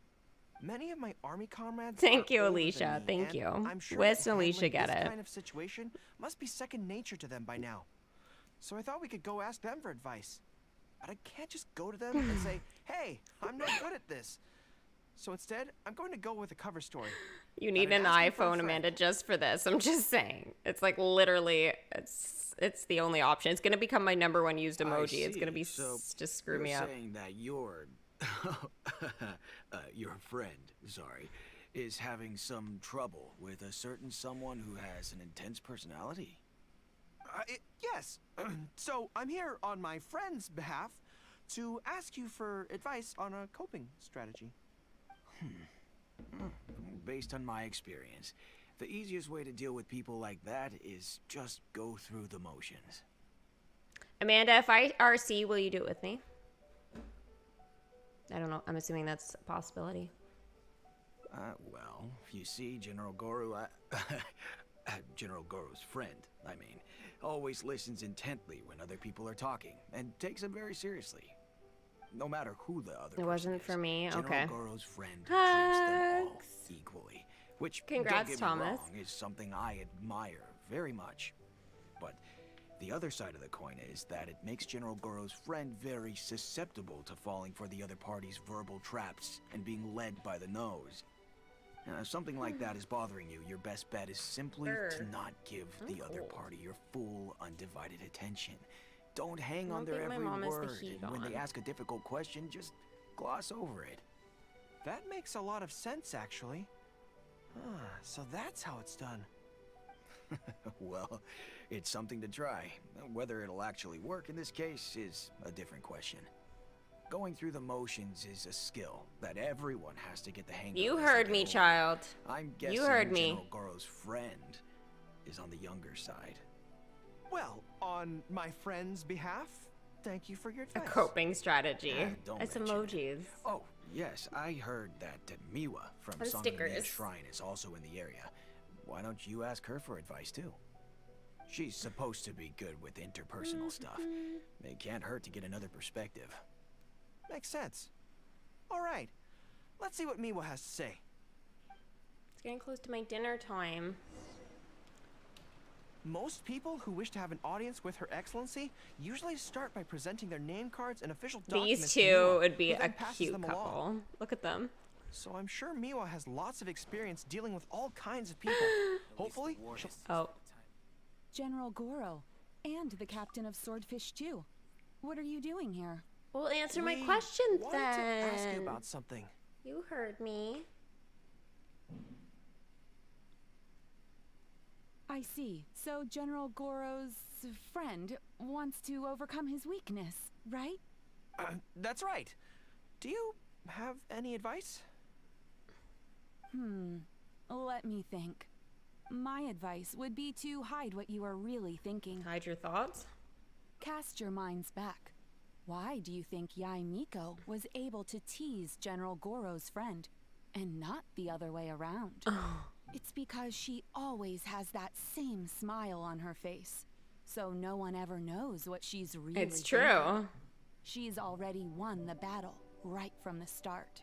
Many of my army comrades. Thank you, Alicia. Thank you. I'm sure Wes and Alicia get this it. Kind of situation must be second nature to them by now. So I thought we could go ask them for advice. But I can't just go to them and say, "Hey, I'm not good at this." So instead, I'm going to go with a cover story. You need an iPhone, Amanda, just for this. I'm just saying. It's like literally, it's the only option. It's going to become my #1 used emoji. It's going to be just screw me up. You're saying that you're Your friend, sorry, is having some trouble with a certain someone who has an intense personality? Yes. So I'm here on my friend's behalf to ask you for advice on a coping strategy. Based on my experience, the easiest way to deal with people like that is just go through the motions. Amanda, if I RC, will you do it with me? I don't know. I'm assuming that's a possibility. Well, you see, General Goro, General Goro's friend, I mean, always listens intently when other people are talking, and takes them very seriously. No matter who the other It wasn't for me. General Okay. Goro's friend treats them all equally, which, Congrats, don't get me Thomas. wrong, is something I admire very much. But the other side of the coin is that it makes General Goro's friend very susceptible to falling for the other party's verbal traps and being led by the nose. If something like that is bothering you, your best bet is simply to not give the other party your full, undivided attention. Don't hang on their every word, and when they ask a difficult question, just gloss over it. That makes a lot of sense, actually. So that's how it's done. Well, it's something to try. Whether it'll actually work in this case is a different question. Going through the motions is a skill that everyone has to get the hang of. You heard me, child. I'm guessing You heard me. General Goro's friend is on the younger side. Well, on my friend's behalf, thank you for your A advice. coping strategy. Don't It's mention emojis. Oh, yes, I heard that Miwa from And Song of the Mia stickers. Shrine is also in the area. Why don't you ask her for advice, too? She's supposed to be good with interpersonal stuff. It can't hurt to get another perspective. Makes sense. All right, let's see what Miwa has to say. It's getting close to my dinner time. Most people who wish to have an audience with Her Excellency usually start by presenting their name cards and official documents These to two Miwa, would be who then a passes cute them couple. along. Look at them. So I'm sure Miwa has lots of experience dealing with all kinds of people. Hopefully, she'll... Oh. General Goro, and the captain of Swordfish too. What are you doing here? Well, answer my We question wanted then. to ask you about something. You heard me. I see. So General Goro's friend wants to overcome his weakness, right? That's right. Do you have any advice? Let me think. My advice would be to hide what you are really thinking. Hide your thoughts? Cast your minds back. Why do you think Yai Miko was able to tease General Goro's friend, and not the other way around? It's because she always has that same smile on her face, so no one ever knows what she's really It's thinking. true. She's already won the battle right from the start.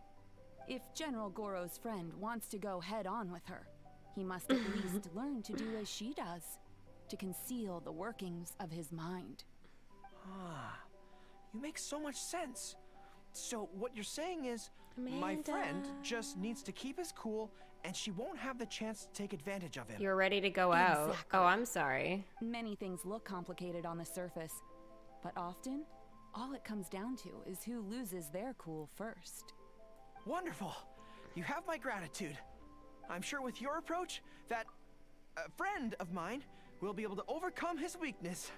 If General Goro's friend wants to go head on with her, he must at least learn to do as she does, to conceal the workings of his mind. You make so much sense. So what you're saying is, my Amanda. friend just needs to keep his cool, and she won't have the chance to take advantage of him. You're ready to go out. Exactly. Oh, I'm sorry. Many things look complicated on the surface, but often, all it comes down to is who loses their cool first. Wonderful. You have my gratitude. I'm sure with your approach, that friend of mine will be able to overcome his weakness.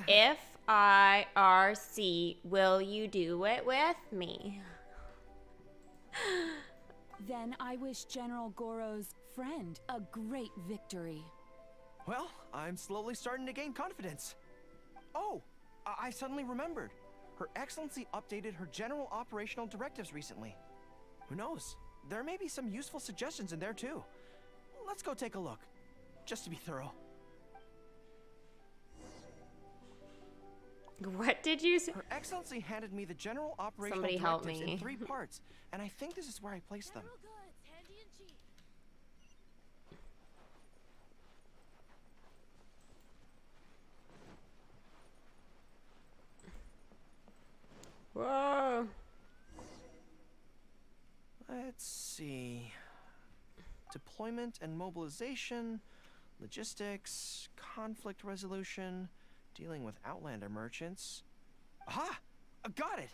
If I RC, will you do it with me? Then I wish General Goro's friend a great victory. Well, I'm slowly starting to gain confidence. Oh, I suddenly remembered. Her Excellency updated her general operational directives recently. Who knows? There may be some useful suggestions in there too. Let's go take a look, just to be thorough. What did you say? Her Excellency handed me the general operational Somebody help directives me. in 3 parts, and I think this is where I placed them. Whoa. Let's see. Deployment and mobilization, logistics, conflict resolution, dealing with Outlander merchants. Aha! Got it!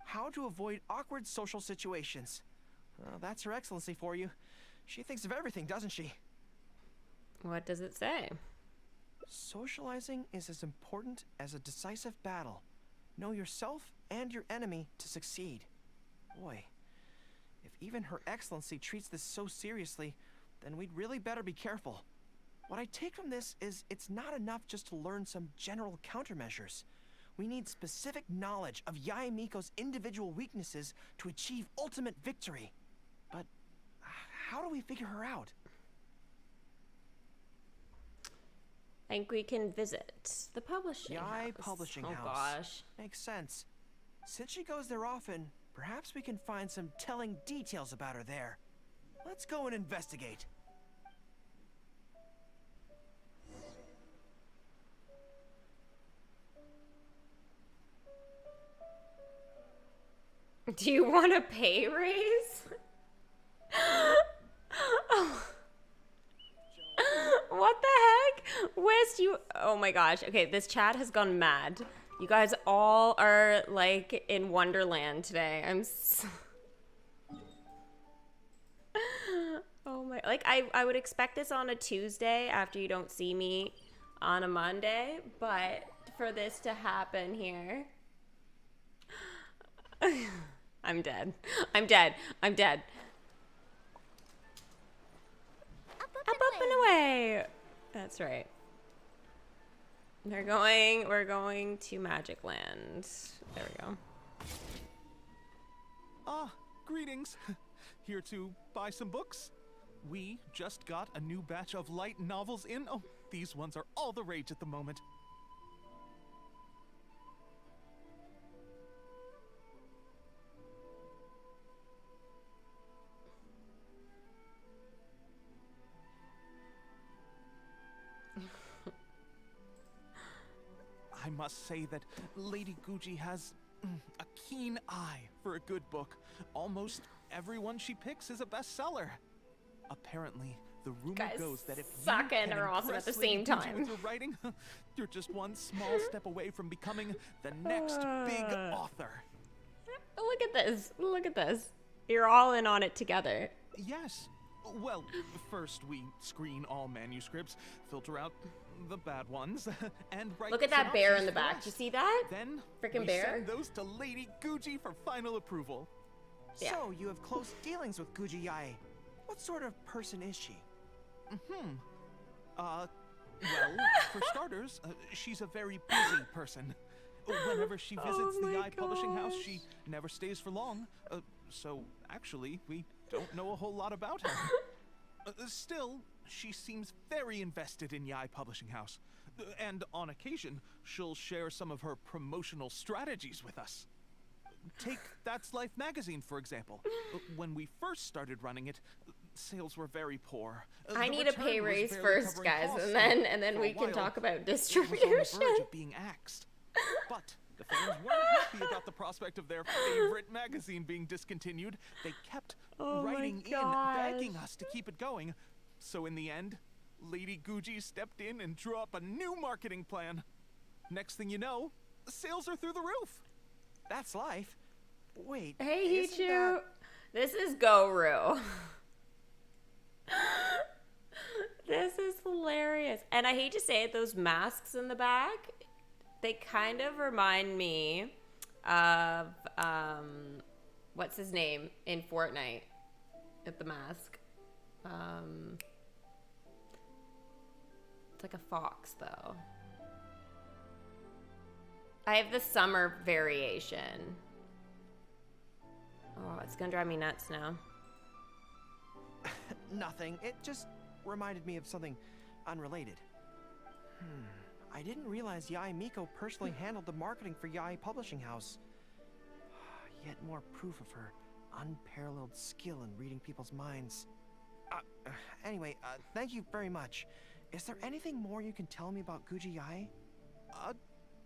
how to avoid awkward social situations. Well, that's Her Excellency for you. She thinks of everything, doesn't she? What does it say? Socializing is as important as a decisive battle. Know yourself and your enemy to succeed. Boy, if even Her Excellency treats this so seriously, then we'd really better be careful. What I take from this is it's not enough just to learn some general countermeasures. We need specific knowledge of Yae Miko's individual weaknesses to achieve ultimate victory. But how do we figure her out? I think we can visit the publishing house. Yae Publishing House. Oh gosh. Makes sense. Since she goes there often, perhaps we can find some telling details about her there. Let's go and investigate. Do you want a pay raise? Oh. What the heck? West, you... Oh my gosh. Okay, this chat has gone mad. You guys all are, like, in Wonderland today. I'm so... Oh my... Like, I would expect this on a Tuesday after you don't see me on a Monday, but for this to happen here... I'm dead. I'm dead. I'm dead. Up, and away. That's right. We're going to Magic Land. There we go. Ah, greetings. Here to buy some books? We just got a new batch of light novels in. Oh, these ones are all the rage at the moment. I must say that Lady Guji has a keen eye for a good book. Almost everyone she picks is a bestseller. Apparently, the rumor goes that if you can are awesome at the impress Lady same Guji time. with your writing, you're just one small step away from becoming the next big author. Look at this. Look at this. You're all in on it together. Yes. Well, first we screen all manuscripts, filter out the bad ones, and write Look at that bear in the synopses back. for Do you us. see that? Then Frickin' we bear. send those to Lady Guji for final approval. Yeah. So, you have close dealings with Guji Yae. What sort of person is she? Well, for starters, she's a very busy person. Whenever she visits the Yae Publishing House, she never stays for long. So, actually, we don't know a whole lot about her. Still, she seems very invested in Yae Publishing House. And on occasion, she'll share some of her promotional strategies with us. Take That's Life magazine, for example. When we first started running it, sales were very poor. I The need a return pay was raise barely first, covering guys, costs, and then for we a can while, talk about it was on the distribution. verge of being axed. But the fans weren't happy about the prospect of their favorite magazine being discontinued. They kept writing in, begging us to keep it going. So in the end, Lady Guji stepped in and drew up a new marketing plan. Next thing you know, sales are through the roof. That's life. Wait, Hey, isn't Hichu. that... This is Goru. This is hilarious. And I hate to say it, those masks in the back, they kind of remind me of, what's his name in Fortnite at the mask. It's like a fox, though. I have the summer variation. Oh, it's gonna drive me nuts now. Nothing. It just reminded me of something unrelated. I didn't realize Yae Miko personally handled the marketing for Yae Publishing House. Yet more proof of her unparalleled skill in reading people's minds. Anyway, thank you very much. Is there anything more you can tell me about Guji Yae?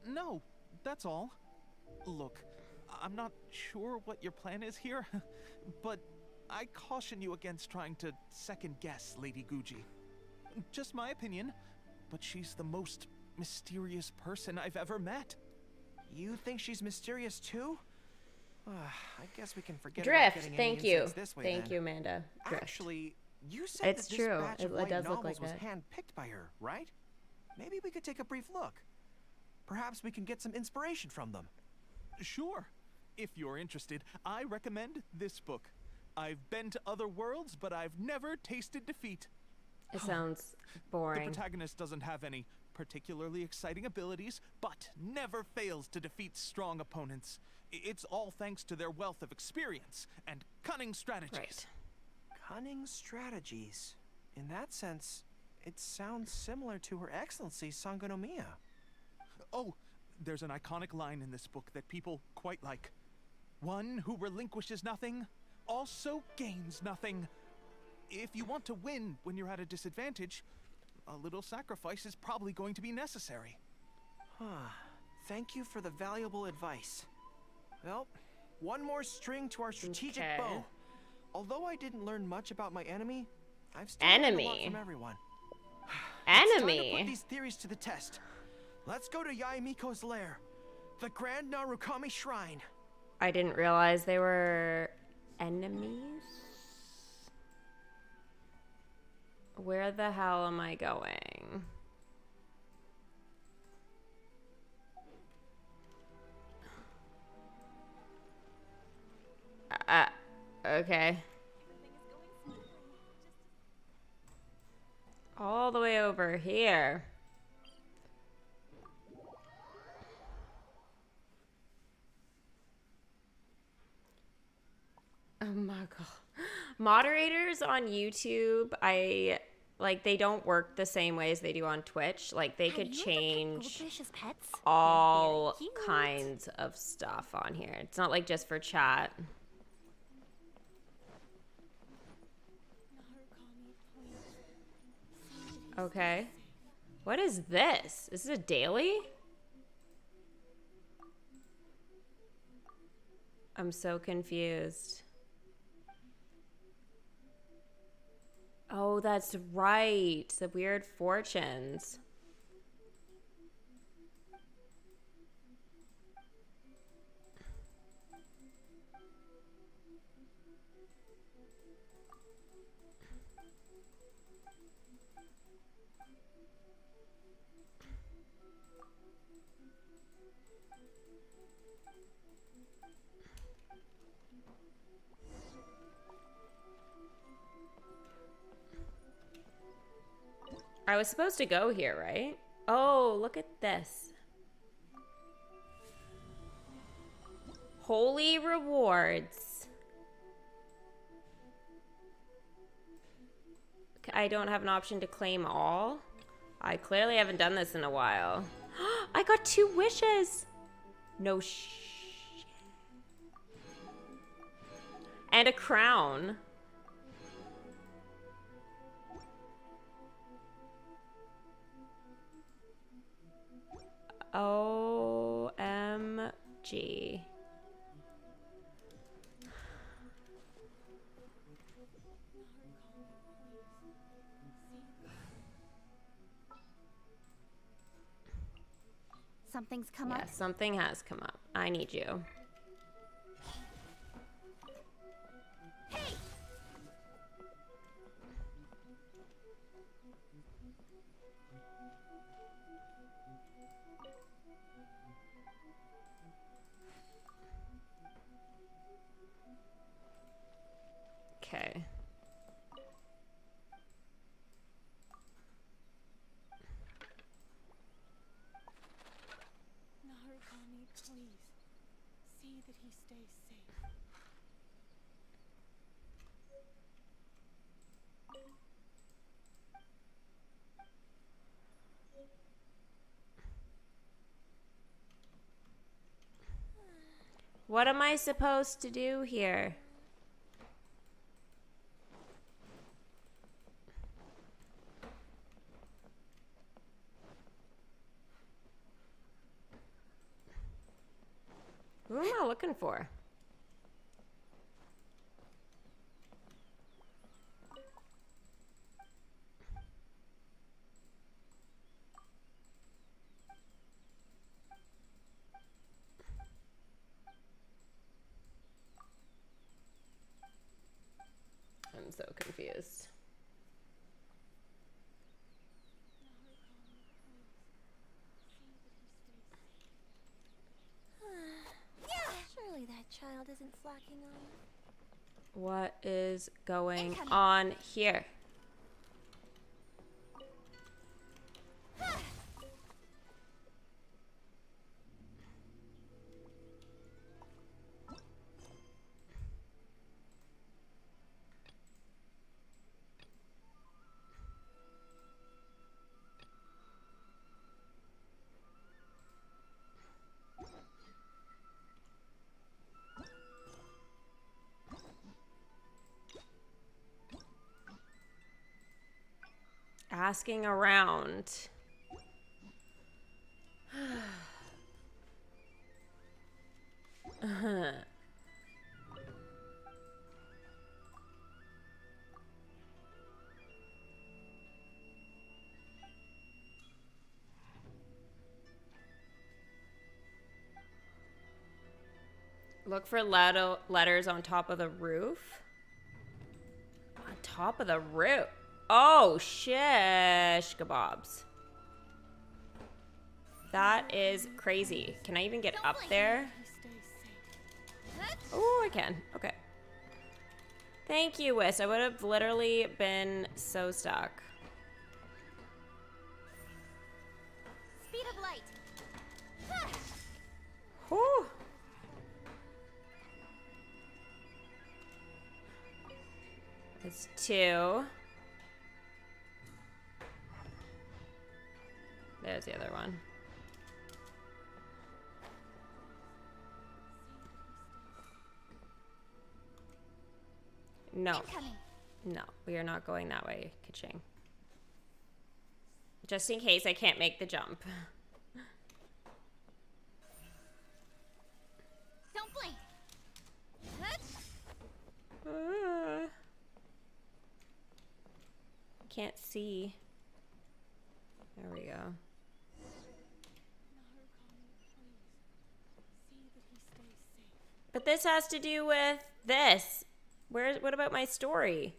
No, that's all. Look, I'm not sure what your plan is here, but I caution you against trying to second-guess Lady Guji. Just my opinion, but she's the most mysterious person I've ever met. You think she's mysterious too? I guess we can forget about Drift. getting any Thank you. insights this way, Thank then. you, Amanda. Drift. Actually, you said It's that this true. batch of It light does look novels like was that. handpicked by her, right? Maybe we could take a brief look. Perhaps we can get some inspiration from them. Sure. If you're interested, I recommend this book. I've been to other worlds, but I've never tasted defeat. It sounds The boring. protagonist doesn't have any particularly exciting abilities, but never fails to defeat strong opponents. It's all thanks to their wealth of experience and cunning strategies. Right. Cunning strategies. In that sense, it sounds similar to Her Excellency Sangonomiya. Oh, there's an iconic line in this book that people quite like. One who relinquishes nothing also gains nothing. If you want to win when you're at a disadvantage, a little sacrifice is probably going to be necessary. Thank you for the valuable advice. Well, one more string to our strategic Okay. bow. Although I didn't learn much about my enemy, I've still learned a lot Enemy? from everyone. It's time to Enemy? put these theories to the test. Let's go to Yaemiko's lair, the Grand Narukami Shrine. I didn't realize they were enemies. Where the hell am I going? Okay. All the way over here. Oh my god. Moderators on YouTube, they don't work the same way as they do on Twitch. Like they could change all kinds of stuff on here. It's not like just for chat. Okay. What is this? Is this a daily? I'm so confused. Oh, that's right. The weird fortunes. I was supposed to go here, right? Oh, look at this. Holy rewards. I don't have an option to claim all. I clearly haven't done this in a while. I got 2 wishes. No shit. And a crown. OMG. Something's come up. Yeah, something has come up. I need you. Okay. Narukami, please. See that he stays safe. What am I supposed to do here? Who am I looking for? so confused. Surely that child isn't slacking on. What is going on here? Asking around. Look for letters on top of the roof. On top of the roof. Oh, shish kebabs. That is crazy. Can I even get up there? Oh, I can. Okay. Thank you, Whis. I would have literally been so stuck. Speed of light. Whew. That's 2. There's the other one. No. No, we are not going that way, Kitching. Just in case I can't make the jump. Don't blink. Can't see. There we go. But this has to do with this. What about my story?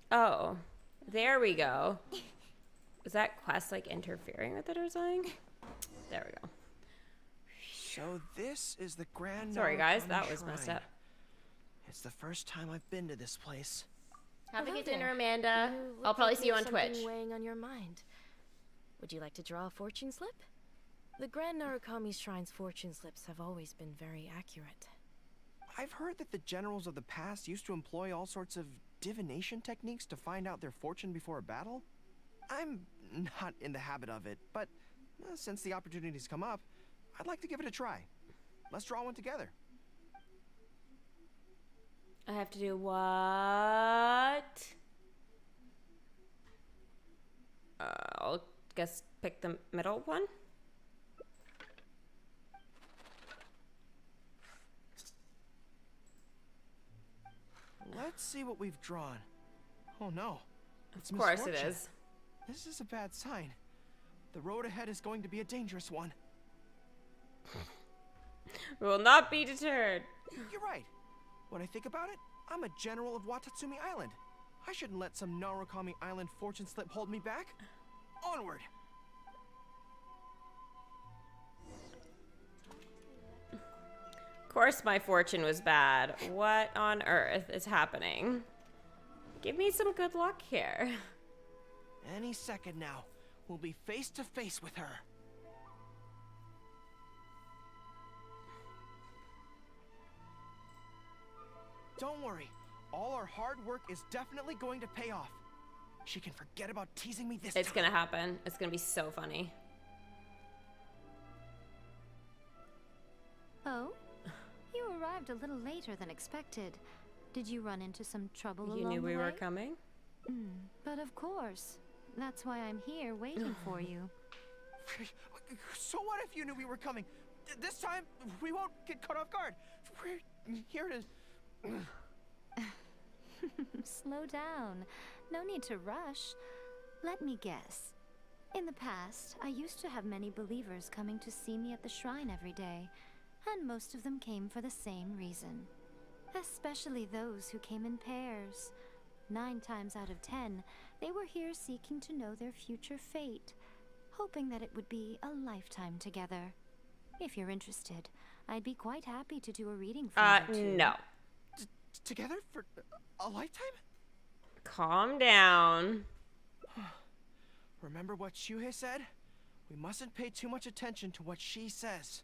Oh, there we go. Was that quest like interfering with it or something? There we go. So this is the Grand Sorry guys, Narukami that was messed Shrine. up. It's the first time I've been to this place. Have a Hello good dinner, there. Amanda. You look I'll probably like see you you on have Twitch. something weighing on your mind. Would you like to draw a fortune slip? The Grand Narukami Shrine's fortune slips have always been very accurate. I've heard that the generals of the past used to employ all sorts of divination techniques to find out their fortune before a battle. I'm not in the habit of it, but since the opportunity's come up, I'd like to give it a try. Let's draw one together. I have to do what? I'll guess pick the middle one. Let's see what we've drawn. Oh no. It's Of course it misfortune. is. This is a bad sign. The road ahead is going to be a dangerous one. We will not be deterred. You're right. When I think about it, I'm a general of Watatsumi Island. I shouldn't let some Narukami Island fortune slip hold me back. Onward! Of course my fortune was bad. What on earth is happening? Give me some good luck here. Any second now, we'll be face to face with her. Don't worry. All our hard work is definitely going to pay off. She can forget about teasing me this It's time. gonna happen. It's gonna be so funny. Oh? You arrived a little later than expected. Did you run into some trouble You along knew the we way? were coming? But of course. That's why I'm here waiting for you. So what if you knew we were coming? This time, we won't get caught off guard. We're here to... Slow down. No need to rush. Let me guess. In the past, I used to have many believers coming to see me at the shrine every day, and most of them came for the same reason. Especially those who came in pairs. 9 times out of 10, they were here seeking to know their future fate, hoping that it would be a lifetime together. If you're interested, I'd be quite happy to do a reading for you too. No. Together for a lifetime? Calm down. Remember what Shuhei said? We mustn't pay too much attention to what she says.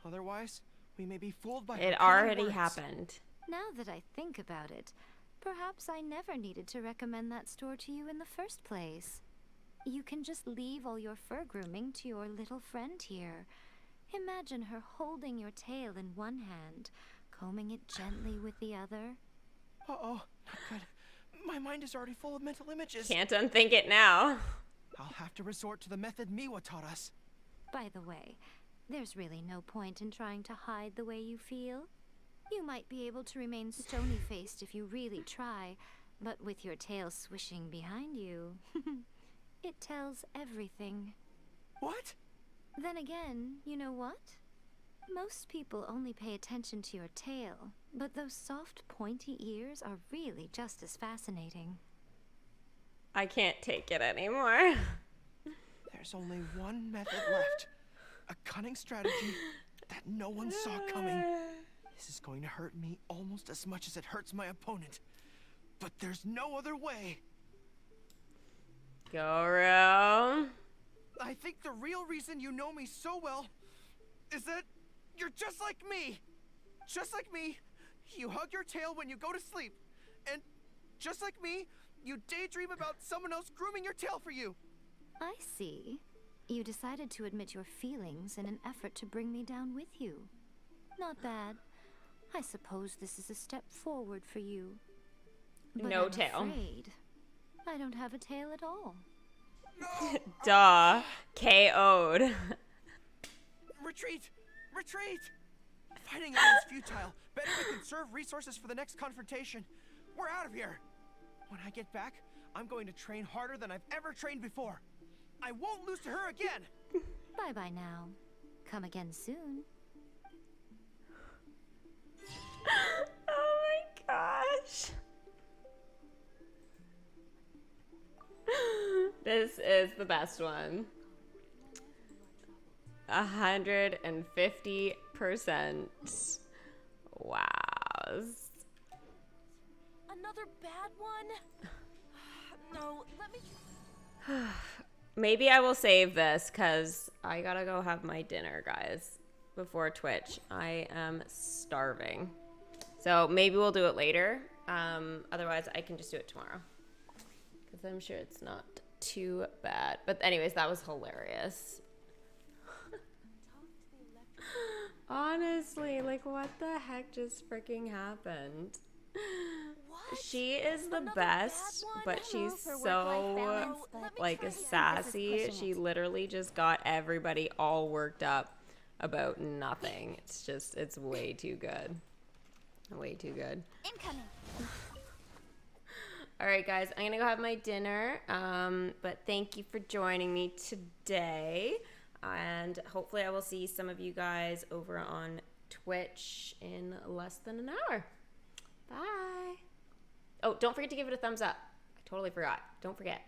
Otherwise, we may be fooled by her It cunning already words. happened. Now that I think about it, perhaps I never needed to recommend that store to you in the first place. You can just leave all your fur grooming to your little friend here. Imagine her holding your tail in one hand, combing it gently with the other. Uh-oh, not good. My mind is already full of mental images. Can't unthink it now. I'll have to resort to the method Miwa taught us. By the way, there's really no point in trying to hide the way you feel. You might be able to remain stony-faced if you really try, but with your tail swishing behind you, it tells everything. What? Then again, you know what? Most people only pay attention to your tail, but those soft, pointy ears are really just as fascinating. I can't take it anymore. There's only one method left. A cunning strategy that no one saw coming. This is going to hurt me almost as much as it hurts my opponent. But there's no other way. Goro. I think the real reason you know me so well is that you're just like me. Just like me, you hug your tail when you go to sleep. And just like me, you daydream about someone else grooming your tail for you. I see. You decided to admit your feelings in an effort to bring me down with you. Not bad. I suppose this is a step forward for you. But No I'm tail. afraid I don't have a tail at all. Duh. KO'd. Retreat! Retreat! Fighting it is futile. Better to conserve resources for the next confrontation. We're out of here. When I get back, I'm going to train harder than I've ever trained before. I won't lose to her again. Bye-bye now. Come again soon. Oh my gosh. This is the best one. 150%. Wow. Another bad one? No, let me... Maybe I will save this because I gotta go have my dinner, guys, before Twitch. I am starving. So maybe we'll do it later. Otherwise, I can just do it tomorrow. Because I'm sure it's not too bad. But anyways, that was hilarious. Honestly, like, what the heck just freaking happened? What? She is the Another best, bad one? but she's for work-life so, balance, but like, this is sassy. pushing She it. literally just got everybody all worked up about nothing. It's just, it's way too good. Way too good. Incoming. All right, guys, I'm gonna go have my dinner. But thank you for joining me today, and hopefully I will see some of you guys over on Twitch in less than an hour. Bye. Oh, don't forget to give it a thumbs up. I totally forgot. Don't forget.